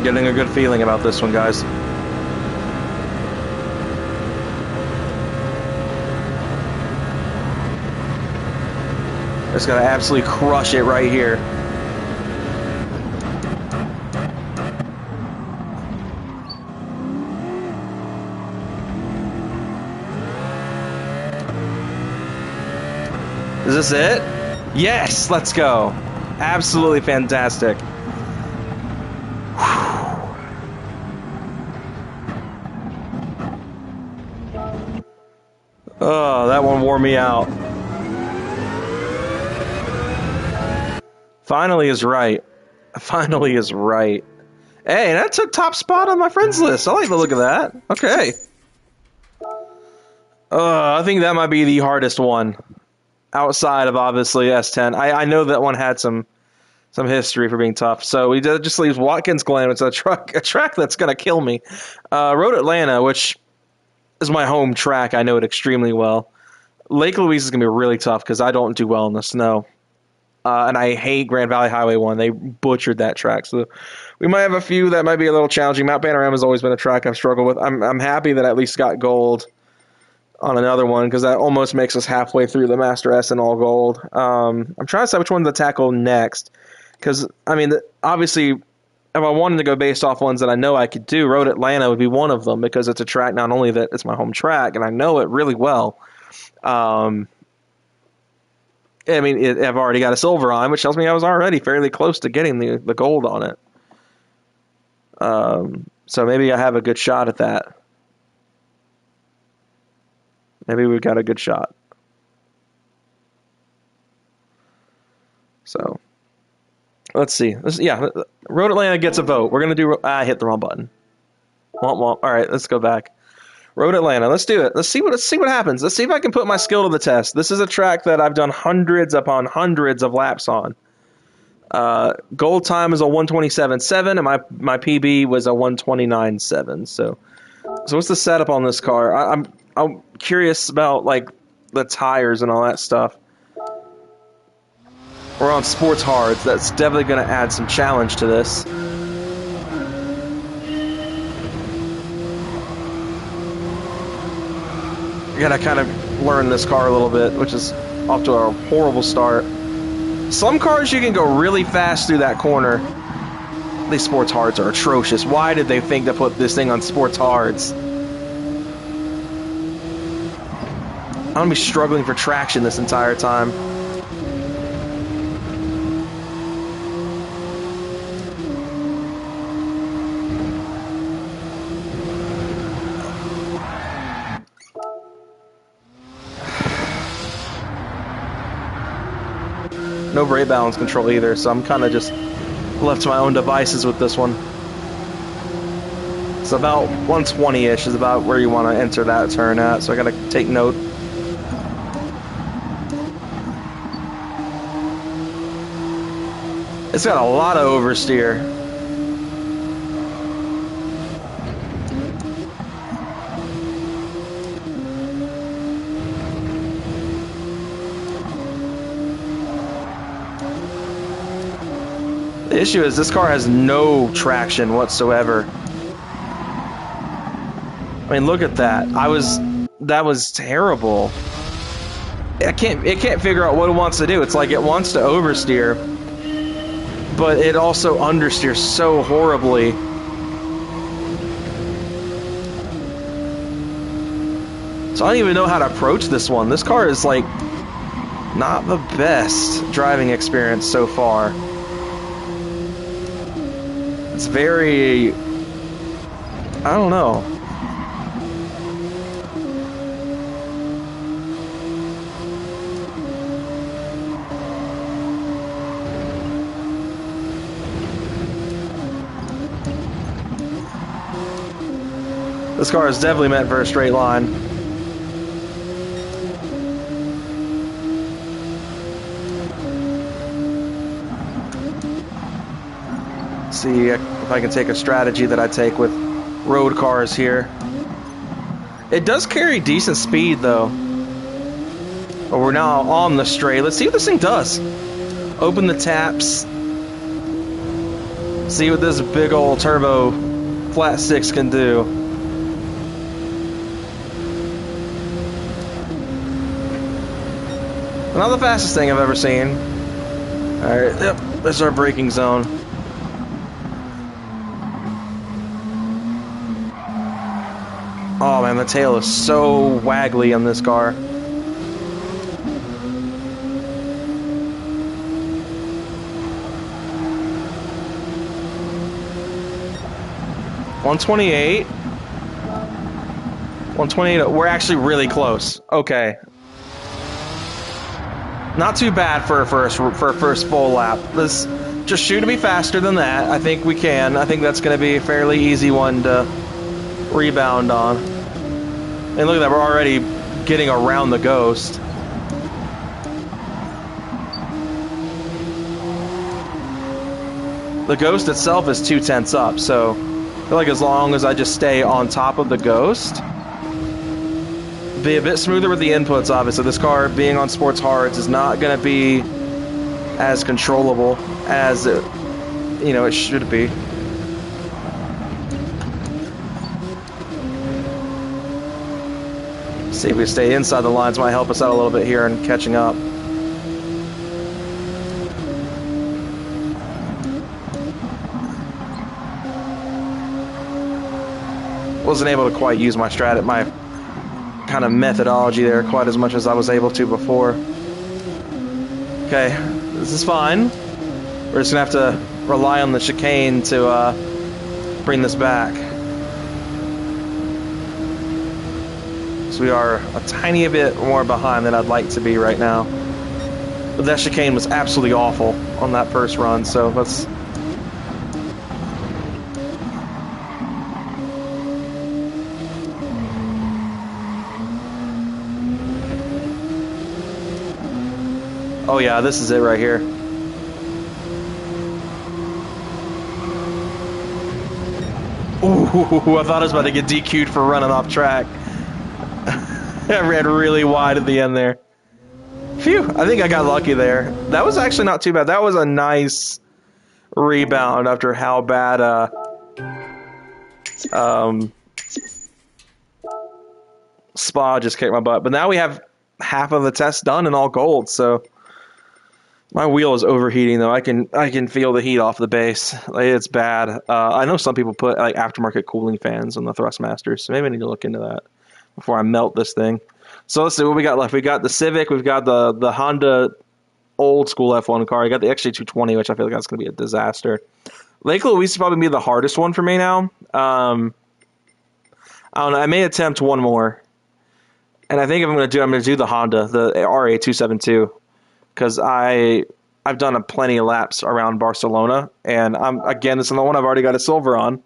Getting a good feeling about this one, guys. Just gotta absolutely crush it right here. Is this it? Yes, let's go. Absolutely fantastic. Oh, that one wore me out. Finally is right. Finally is right. Hey, that took top spot on my friends list. I like the look of that. Okay. I think that might be the hardest one. Outside of, obviously, S10. I know that one had some history for being tough. So we just leaves Watkins Glen. It's a track that's going to kill me. Road Atlanta, which is my home track. I know it extremely well. Lake Louise is going to be really tough because I don't do well in the snow. And I hate Grand Valley Highway 1. They butchered that track. So we might have a few that might be a little challenging. Mount Panorama has always been a track I've struggled with. I'm happy that I at least got gold on another one, because that almost makes us halfway through the Master S and all gold. I'm trying to decide which one to tackle next, because, I mean, obviously, if I wanted to go based off ones that I know I could do, Road Atlanta would be one of them, because it's a track not only that it's my home track, and I know it really well. I mean, I've already got a silver on, which tells me I was already fairly close to getting the gold on it. So maybe I have a good shot at that. Maybe we've got a good shot. So, let's see. Yeah, Road Atlanta gets a vote. We're going to do... I hit the wrong button. Womp womp. All right, let's go back. Road Atlanta. Let's do it. Let's see what happens. Let's see if I can put my skill to the test. This is a track that I've done hundreds upon hundreds of laps on. Gold time is a 127.7, and my PB was a 129.7. So what's the setup on this car? I'm curious about, like, the tires and all that stuff. We're on sports hards. That's definitely going to add some challenge to this. I gotta kind of learn this car a little bit, which is off to a horrible start. Some cars you can go really fast through that corner. These sports hards are atrocious. Why did they think to put this thing on sports hards? I'm gonna be struggling for traction this entire time. No brake balance control either, so I'm kind of just left to my own devices with this one. It's about 120-ish is about where you want to enter that turn at, so I gotta take note. It's got a lot of oversteer. The issue is this car has no traction whatsoever. I mean, look at that. That was terrible. It can't figure out what it wants to do. It's like it wants to oversteer, but it also understeers so horribly. So I don't even know how to approach this one. This car is like not the best driving experience so far. It's very, I don't know. This car is definitely meant for a straight line. See if I can take a strategy that I take with road cars here. It does carry decent speed though. But we're now on the straight. Let's see what this thing does. Open the taps. See what this big old turbo flat six can do. Not the fastest thing I've ever seen. Alright, yep, that's our braking zone. Oh man, the tail is so waggly on this car. $128. 128. We're actually really close. Okay. Not too bad for a first full lap. Let's just shoot to be faster than that. I think we can. I think that's going to be a fairly easy one to rebound on. And look at that, we're already getting around the Ghost. The Ghost itself is 2/10 up, so I feel like as long as I just stay on top of the Ghost, be a bit smoother with the inputs, obviously. This car being on sports hards is not going to be as controllable as it, it should be. See if we stay inside the lines might help us out a little bit here in catching up. Wasn't able to quite use my kind of methodology there quite as much as I was able to before. Okay, this is fine. We're just gonna have to rely on the chicane to bring this back. So we are a tiny bit more behind than I'd like to be right now. But that chicane was absolutely awful on that first run, so let's... Oh yeah, this is it right here. Ooh, I thought I was about to get DQ'd for running off track. I ran really wide at the end there. Phew, I think I got lucky there. That was actually not too bad. That was a nice rebound after how bad Spa just kicked my butt. But now we have half of the test done and all gold, so my wheel is overheating though. I can feel the heat off the base. Like, it's bad. I know some people put like aftermarket cooling fans on the Thrustmasters, so maybe I need to look into that before I melt this thing. So let's see what we got left. We got the Civic, we've got the Honda old school F1 car. I got the XJ220, which I feel like that's going to be a disaster. Lake Louise is probably be the hardest one for me now. I don't know. I may attempt one more, and I think if I'm going to do the Honda, the RA272, because I've done plenty of laps around Barcelona, and this is the one I've already got a silver on.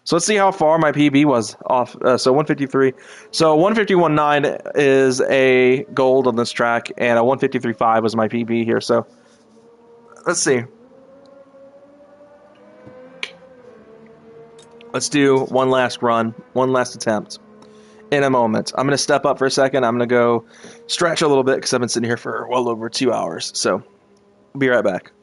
So let's see how far my PB was off. So 153. So 151.9 is a gold on this track, and a 153.5 was my PB here. So let's see. Let's do one last run, one last attempt in a moment. I'm going to step up for a second. I'm going to go stretch a little bit because I've been sitting here for well over 2 hours. So I'll be right back.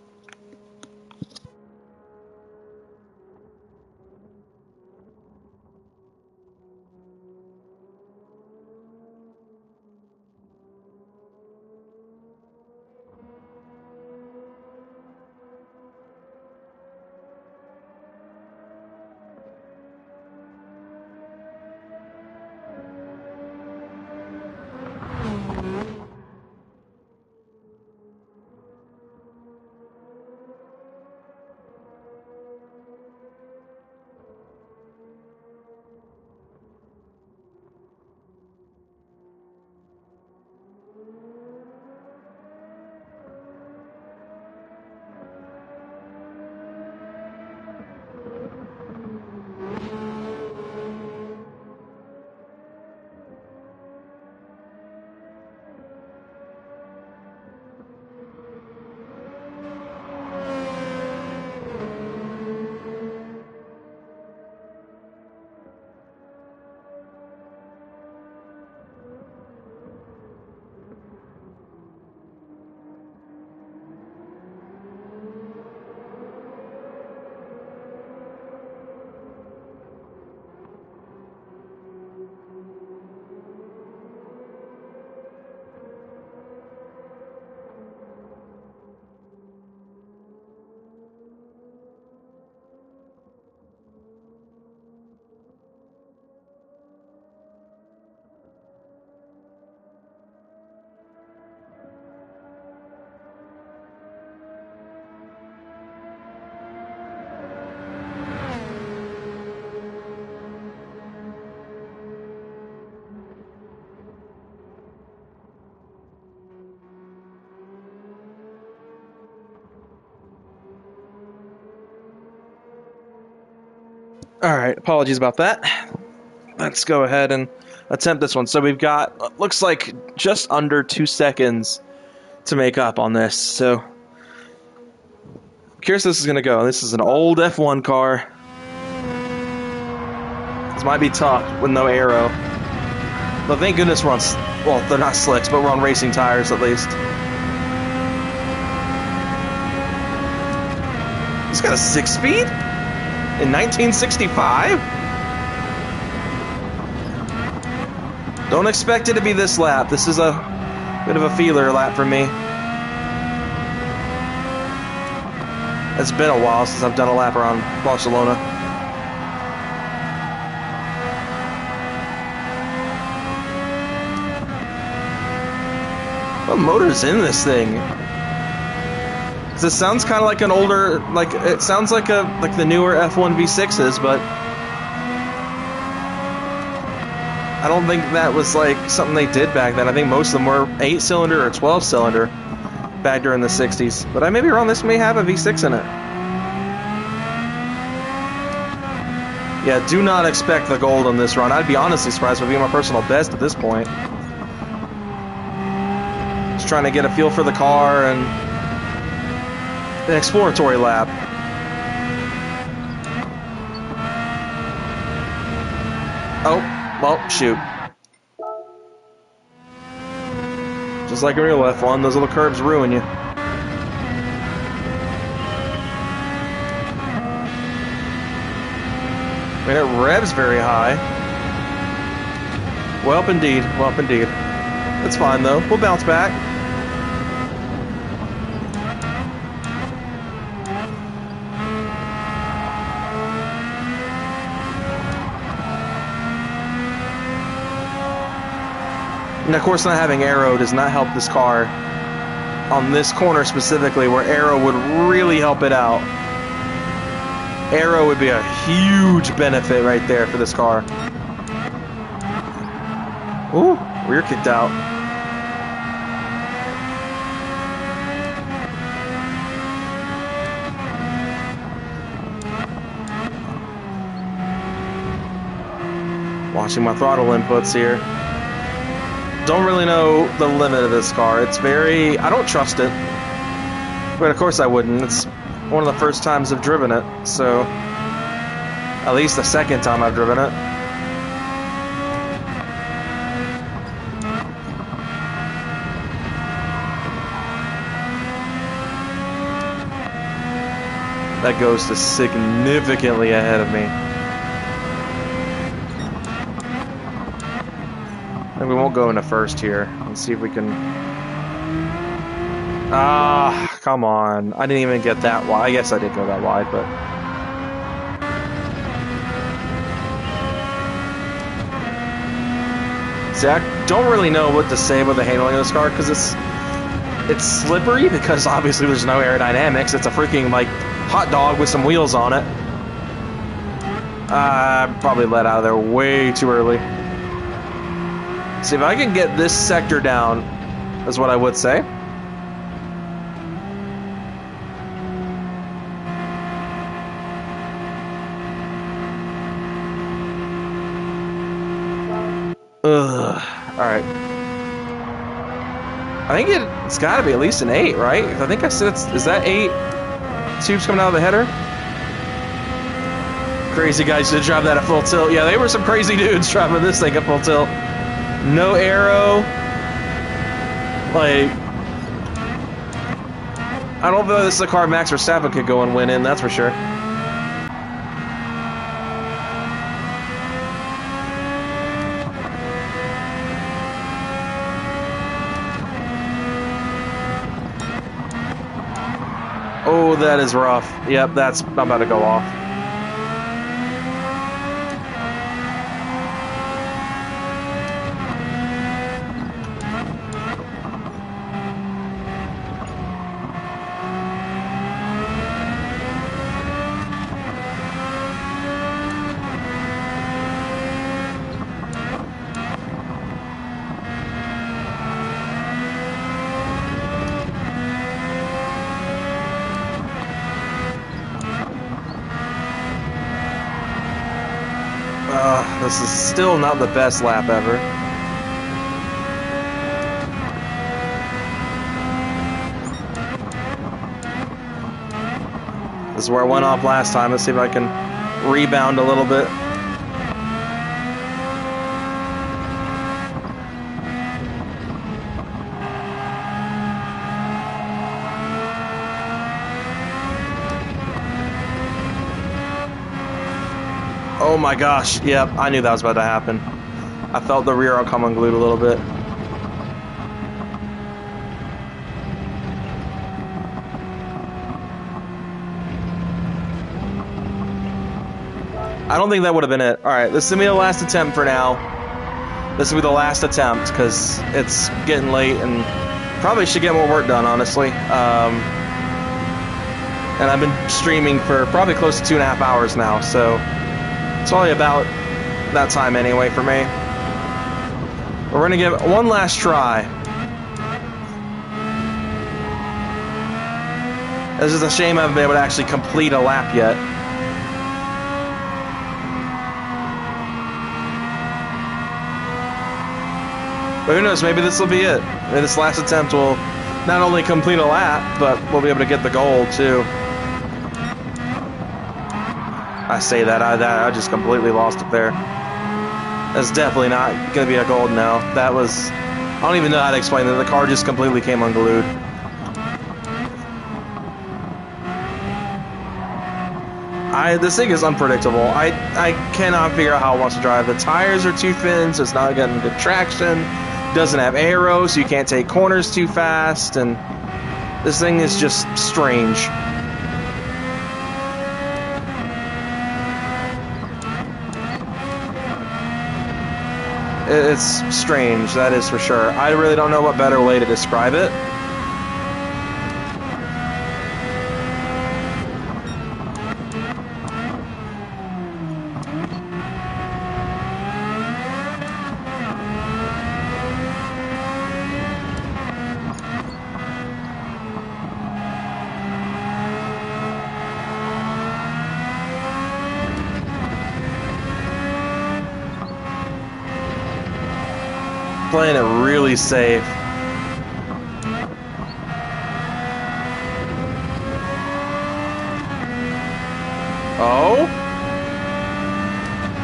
All right, apologies about that. Let's go ahead and attempt this one. So we've got, looks like just under 2 seconds to make up on this. So I'm curious how this is going to go. This is an old F1 car. This might be tough with no aero. But thank goodness we're on, well, they're not slicks, but we're on racing tires at least. It's got a 6-speed? In 1965? Don't expect it to be this lap. This is a bit of a feeler lap for me. It's been a while since I've done a lap around Barcelona. What motor's in this thing? This sounds kind of like an older, like it sounds like the newer F1 V6s, but I don't think that was like something they did back then. I think most of them were 8-cylinder or 12-cylinder back during the 60s. But I may be wrong. This may have a V6 in it. Yeah, do not expect the gold on this run. I'd be honestly surprised if it would be my personal best at this point. Just trying to get a feel for the car and an exploratory lap. Oh, well, shoot. Just like a real F1, those little curves ruin you. I mean, it revs very high. Welp indeed. Welp indeed. It's fine though. We'll bounce back. And of course, not having aero does not help this car on this corner specifically, where aero would really help it out. Aero would be a huge benefit right there for this car. Ooh, rear kicked out. Watching my throttle inputs here. Don't really know the limit of this car. It's very... I don't trust it. But of course I wouldn't. It's one of the first times I've driven it. So, at least the second time I've driven it. That Ghost is significantly ahead of me. And we won't go into first here. Let's see if we can... Ah, come on. I didn't even get that wide. I guess I did go that wide, but... See, I don't really know what to say about the handling of this car, because it's slippery, because obviously there's no aerodynamics. It's a freaking, like, hot dog with some wheels on it. I probably let out of there way too early. See, if I can get this sector down, is what I would say. Ugh. Alright. I think it's gotta be at least an 8, right? I think I said is that 8 tubes coming out of the header? Crazy guys did drive that at full tilt. Yeah, they were some crazy dudes driving this thing at full tilt. No aero. Like, I don't know if this is a car Max Verstappen could go and win in, that's for sure. Oh, that is rough. Yep, that's I'm about to go off. This is still not the best lap ever. This is where I went off last time. Let's see if I can rebound a little bit. Oh my gosh, yep, I knew that was about to happen. I felt the rear come unglued a little bit. I don't think that would have been it. Alright, this is going to be the last attempt for now. This will be the last attempt, because it's getting late and probably should get more work done, honestly. And I've been streaming for probably close to 2.5 hours now, so... it's probably about that time anyway for me. We're going to give it one last try. This is a shame I haven't been able to actually complete a lap yet. But who knows, maybe this will be it. Maybe this last attempt will not only complete a lap, but we'll be able to get the goal too. I say that, I just completely lost it there. That's definitely not going to be a gold now. That was... I don't even know how to explain it. The car just completely came unglued. This thing is unpredictable. I cannot figure out how it wants to drive. The tires are too thin, so it's not getting good traction. Doesn't have aero, so you can't take corners too fast, and this thing is just strange. It's strange, that is for sure. I really don't know what better way to describe it. Playing it really safe. Oh?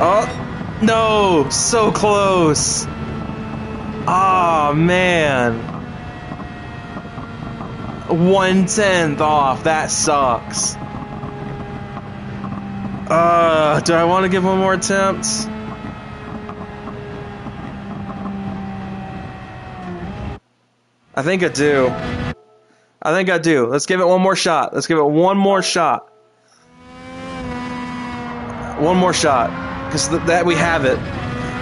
Oh, no, so close. Oh, man. 1/10 off, that sucks. Do I want to give one more attempt? I think I do. I think I do. Let's give it one more shot. Let's give it one more shot. One more shot. Because that we have it.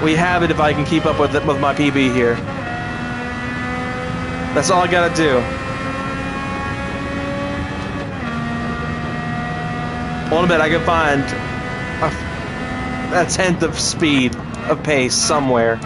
We have it if I can keep up with it with my PB here. That's all I gotta do. One bit I can find a tenth of speed of pace somewhere.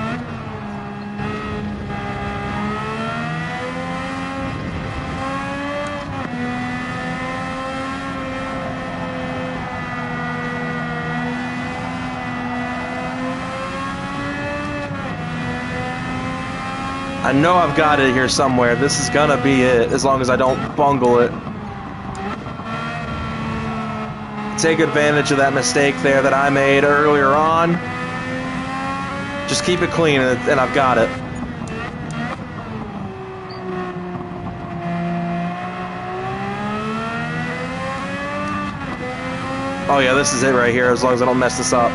I know I've got it here somewhere. This is gonna be it, as long as I don't bungle it. Take advantage of that mistake there that I made earlier on. Just keep it clean, and I've got it. Oh yeah, this is it right here, as long as I don't mess this up.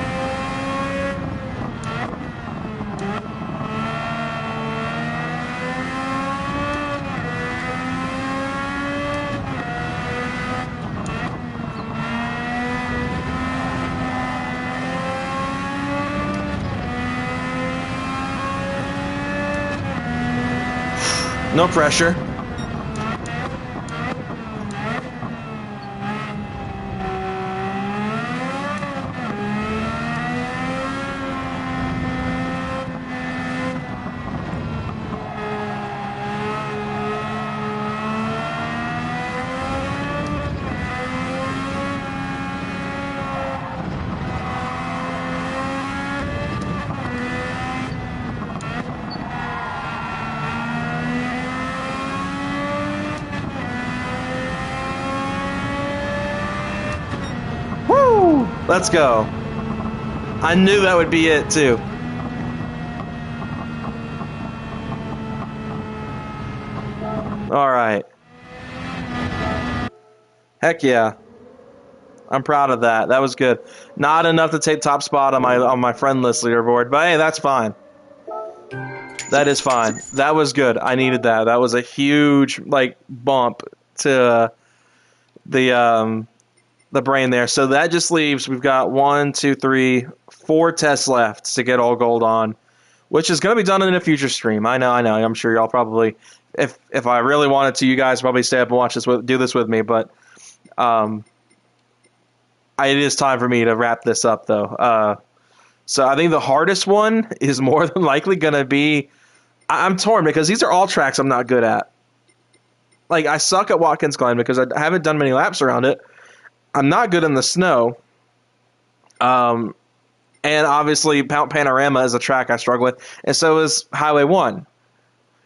No pressure. Let's go. I knew that would be it too. All right. Heck yeah. I'm proud of that. That was good. Not enough to take top spot on my friend list leaderboard, but hey, that's fine. That is fine. That was good. I needed that. That was a huge bump to the brain there. So that just leaves, we've got 1, 2, 3, 4 tests left to get all gold on, which is going to be done in a future stream. I know. I'm sure y'all probably, if I really wanted to, you guys probably stay up and watch this, do this with me. But it is time for me to wrap this up, though. So I think the hardest one is more than likely going to be, I'm torn because these are all tracks I'm not good at. Like, I suck at Watkins Glen because I haven't done many laps around it. I'm not good in the snow. And obviously, Panorama is a track I struggle with, and so is Highway 1.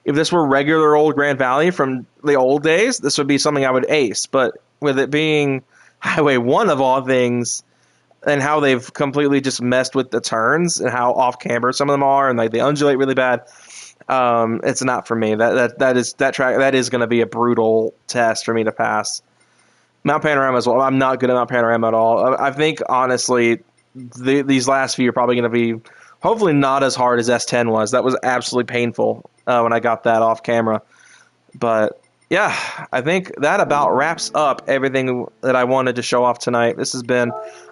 If this were regular old Grand Valley from the old days, this would be something I would ace. But with it being Highway 1 of all things, and how they've completely just messed with the turns and how off camber some of them are, and they undulate really bad, it's not for me. That track is going to be a brutal test for me to pass. Mount Panorama as well. I'm not good at Mount Panorama at all. I think, honestly, these last few are probably going to be hopefully not as hard as S10 was. That was absolutely painful when I got that off camera. But yeah, I think that about wraps up everything that I wanted to show off tonight. This has been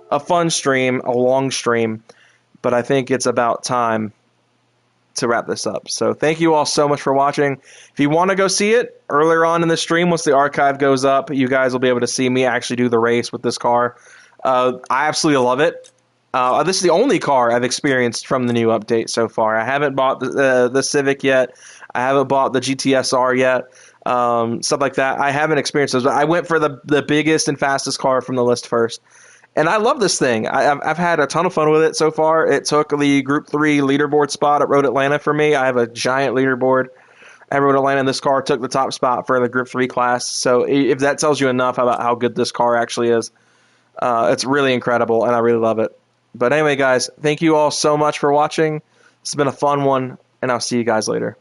a fun stream, a long stream, but I think it's about time to wrap this up. So thank you all so much for watching. If you want to go see it earlier on in the stream, once the archive goes up, you guys will be able to see me actually do the race with this car. I absolutely love it. This is the only car I've experienced from the new update so far. I haven't bought the Civic yet. I haven't bought the GTSR yet. Stuff like that. I haven't experienced those. But I went for the biggest and fastest car from the list first. And I love this thing. I've had a ton of fun with it so far. It took the Group 3 leaderboard spot at Road Atlanta for me. I have a giant leaderboard at Road Atlanta, and this car took the top spot for the Group 3 class. So if that tells you enough about how good this car actually is, it's really incredible, and I really love it. But anyway, guys, thank you all so much for watching. It's been a fun one, and I'll see you guys later.